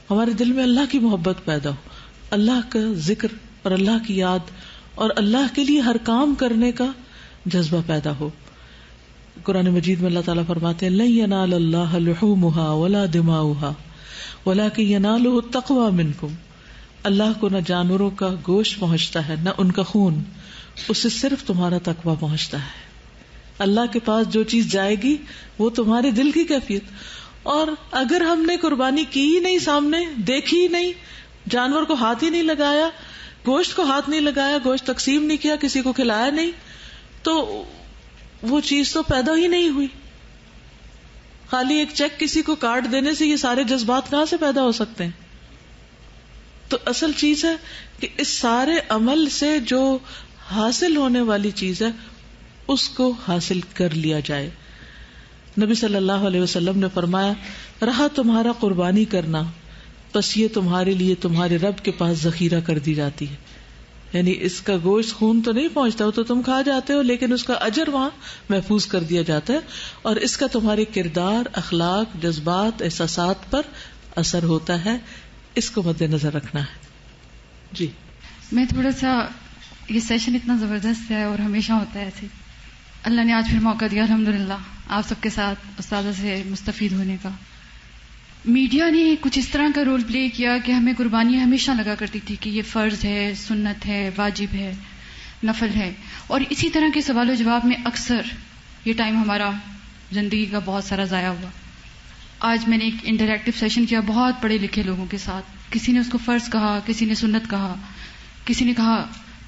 ہمارے دل میں اللہ کی محبت پیدا ہو، اللہ کا ذکر اور اللہ کی یاد اور اللہ کے لیے ہر کام کرنے کا جذبہ پیدا ہو. قرآن مجید میں اللہ تعالیٰ فرماتے ہیں لن ینال اللہ لحومها ولا دماؤها ولکن ینالہ التقوی منکم. اللہ کو نہ جانوروں کا گوشت پہنچتا ہے نہ ان کا خون، اسے صرف تمہارا تقوی پہنچتا ہے. اللہ کے پاس جو چیز جائے گی وہ تمہارے دل کی کیفیت. اور اگر ہم نے قربانی کی ہی نہیں، سامنے دیکھی ہی نہیں، جانور کو ہاتھ ہی نہیں لگایا، گوشت کو ہاتھ نہیں لگایا، گوشت تقسیم نہیں کیا، کسی کو کھلایا نہیں، تو وہ چیز تو پیدا ہی نہیں ہوئی. خالی ایک چیک کسی کو کاٹ دینے سے یہ سارے جذبات کہاں سے پیدا ہو سکتے ہیں؟ تو اصل چیز ہے کہ اس سارے عمل سے جو حاصل ہونے والی چیز ہے اس کو حاصل کر لیا جائے. نبی صلی اللہ علیہ وسلم نے فرمایا رہا تمہارا قربانی کرنا، بس یہ تمہارے لیے تمہارے رب کے پاس ذخیرہ کر دی جاتی ہے. یعنی اس کا گوشت خون تو نہیں پہنچتا، وہ تو تم کھا جاتے ہو، لیکن اس کا اجر وہاں محفوظ کر دیا جاتا ہے، اور اس کا تمہارے کردار، اخلاق، جذبات، احساسات پر اثر ہوتا ہے. اس کو مد نظر رکھنا ہے. جی میں تھوڑا سا، یہ سیشن اتنا زبردست ہے اور ہمیشہ ہوتا ہے ایسے، اللہ نے آج پھر موقع دیا الحمدللہ آپ سب کے ساتھ استاذہ سے مستفید ہونے کا. میڈیا نے کچھ اس طرح کا رول پلے کیا کہ ہمیں قربانی ہمیشہ لگا کرتی تھی کہ یہ فرض ہے، سنت ہے، واجب ہے، نفل ہے، اور اسی طرح کے سوال و جواب میں اکثر یہ ٹائم ہمارا زندگی کا بہت سارا ضائع ہوا. آج میں نے ایک انٹریکٹیو سیشن کیا بہت پڑھے لکھے لوگوں کے ساتھ. کسی نے اس کو فرض کہا، کسی نے سنت کہا، کسی نے کہا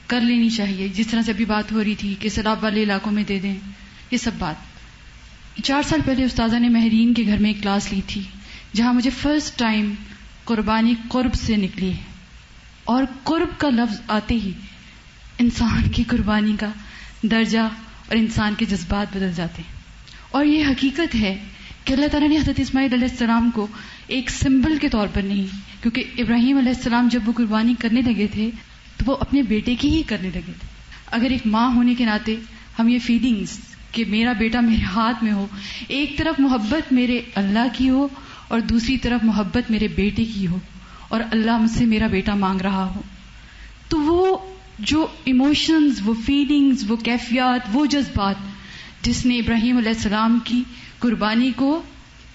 کر لینی چاہیے، جس طرح سے ابھی بات ہو رہی تھی کہ سیلاب والے علاقوں میں دے دیں، یہ سب بات. 4 سال پہلے استاذہ نے مہرین کے گھر میں ایک کلاس لی تھی جہاں مجھے فرسٹ ٹائم قربانی قرب سے نکلی ہے، اور قرب کا لفظ آتے ہی انسان کی قربانی کا درجہ اور انسان کے جذبات بدل جاتے ہیں. اور یہ حقیقت ہے کہ اللہ تعالیٰ نے حضرت اسماعیل علیہ السلام کو ایک سمبل کے طور پر نہیں، کیونکہ ابراہیم علیہ السلام جب وہ قربانی کرنے لگے تھے تو وہ اپنے بیٹے کی ہی کرنے لگے تھے. اگر ایک ماں ہونے کے ناطے ہم یہ فیلنگز کہ میرا بیٹا میرے ہاتھ میں ہو، ایک طرف محبت میرے اللہ کی ہو اور دوسری طرف محبت میرے بیٹے کی ہو، اور اللہ مجھ سے میرا بیٹا مانگ رہا ہو، تو وہ جو ایموشنز، وہ فیلنگز، وہ کیفیات، وہ جذبات جس نے ابراہیم علیہ السلام کی قربانی کو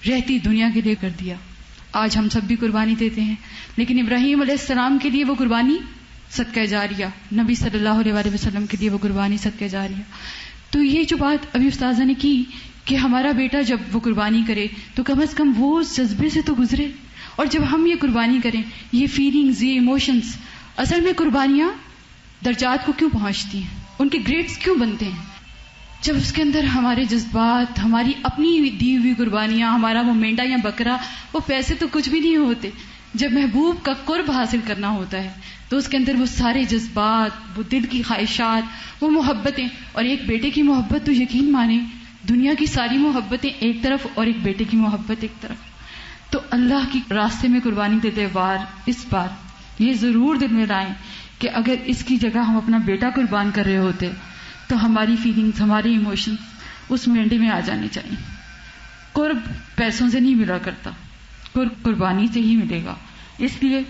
رہتی دنیا کے لیے کر دیا. آج ہم سب بھی قربانی دیتے ہیں، لیکن ابراہیم علیہ السلام کے لیے وہ قربانی صدقہ جاریہ، نبی صلی اللہ علیہ وآلہ وسلم کے لیے وہ قربانی صدقہ جاریہ. تو یہ جو بات ابھی استاذہ نے کی کہ ہمارا بیٹا جب وہ قربانی کرے تو کم از کم وہ اس جذبے سے تو گزرے، اور جب ہم یہ قربانی کریں، یہ فیلنگز، یہ ایموشنز، اصل میں قربانیاں درجات کو کیوں پہنچتی ہیں، ان کے گریڈز کیوں بنتے ہیں؟ جب اس کے اندر ہمارے جذبات، ہماری اپنی دی ہوئی قربانیاں، ہمارا وہ مینڈا یا بکرا، وہ پیسے تو کچھ بھی نہیں ہوتے. جب محبوب کا قرب حاصل کرنا ہوتا ہے تو اس کے اندر وہ سارے جذبات، وہ دل کی خواہشات، وہ محبتیں، اور ایک بیٹے کی محبت تو یقین مانیں دنیا کی ساری محبتیں ایک طرف اور ایک بیٹے کی محبت ایک طرف. تو اللہ کی راستے میں قربانی دیتے اس بار یہ ضرور دل میں لائیں کہ اگر اس کی جگہ ہم اپنا بیٹا قربان کر رہے ہوتے تو ہماری فیلنگز، ہماری ایموشنز اس مینڈے میں آ جانی چاہیے. قرب پیسوں سے نہیں ملا کرتا، قرب قربانی سے ہی ملے گا. اس لیے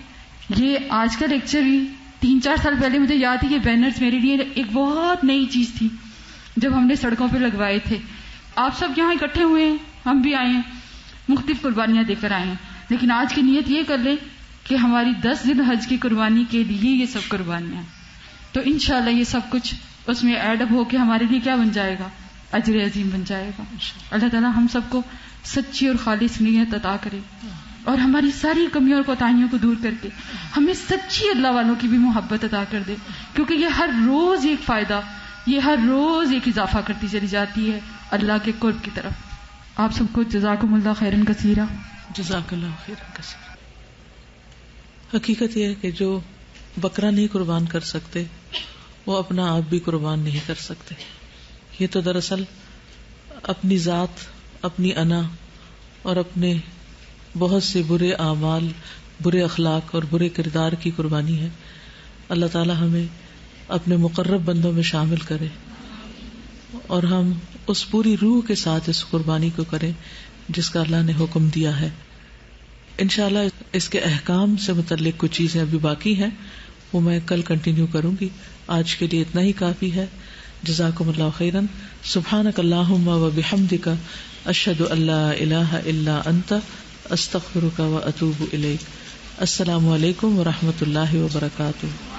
یہ آج کا لیکچر بھی 3-4 سال پہلے مجھے یاد ہے، یہ بینرز میرے لیے ایک بہت نئی چیز تھی جب ہم نے سڑکوں پہ لگوائے تھے. آپ سب یہاں اکٹھے ہوئے ہیں، ہم بھی آئے ہیں، مختلف قربانیاں دے کر آئے ہیں، لیکن آج کی نیت یہ کر لیں کہ ہماری 10 ذی الحج کی قربانی کے لیے یہ سب قربانیاں ہیں. تو انشاءاللہ یہ سب کچھ اس میں ایڈ اپ ہو کے ہمارے لیے کیا بن جائے گا؟ اجر عظیم بن جائے گا. اللہ تعالیٰ ہم سب کو سچی اور خالص نیت عطا کرے، اور ہماری ساری کمیوں اور کوتاہیوں کو دور کر کے ہمیں سچی اللہ والوں کی بھی محبت عطا کر دے، کیونکہ یہ ہر روز ایک فائدہ، یہ ہر روز ایک اضافہ کرتی چلی جاتی ہے اللہ کے قرب کی طرف. آپ سب کو جزاکم اللہ خیرن کثیرا. جزاک اللہ خیرن کثیرا. حقیقت یہ ہے کہ جو بکرا نہیں قربان کر سکتے وہ اپنا آپ بھی قربان نہیں کر سکتے. یہ تو دراصل اپنی ذات، اپنی انا اور اپنے بہت سے برے اعمال، برے اخلاق اور برے کردار کی قربانی ہے. اللہ تعالی ہمیں اپنے مقرب بندوں میں شامل کرے اور ہم اس پوری روح کے ساتھ اس قربانی کو کریں جس کا اللہ نے حکم دیا ہے. انشاءاللہ اس کے احکام سے متعلق کچھ چیزیں ابھی باقی ہیں، وہ میں کل کنٹینیو کروں گی. آج کے لیے اتنا ہی کافی ہے. جزاکم اللہ خیرا. سبحانک اللہم و بحمدک، اشہد ان لا الہ الا انت، استغفرک و اتوب الیک. السلام علیکم و رحمۃ اللہ وبرکاتہ.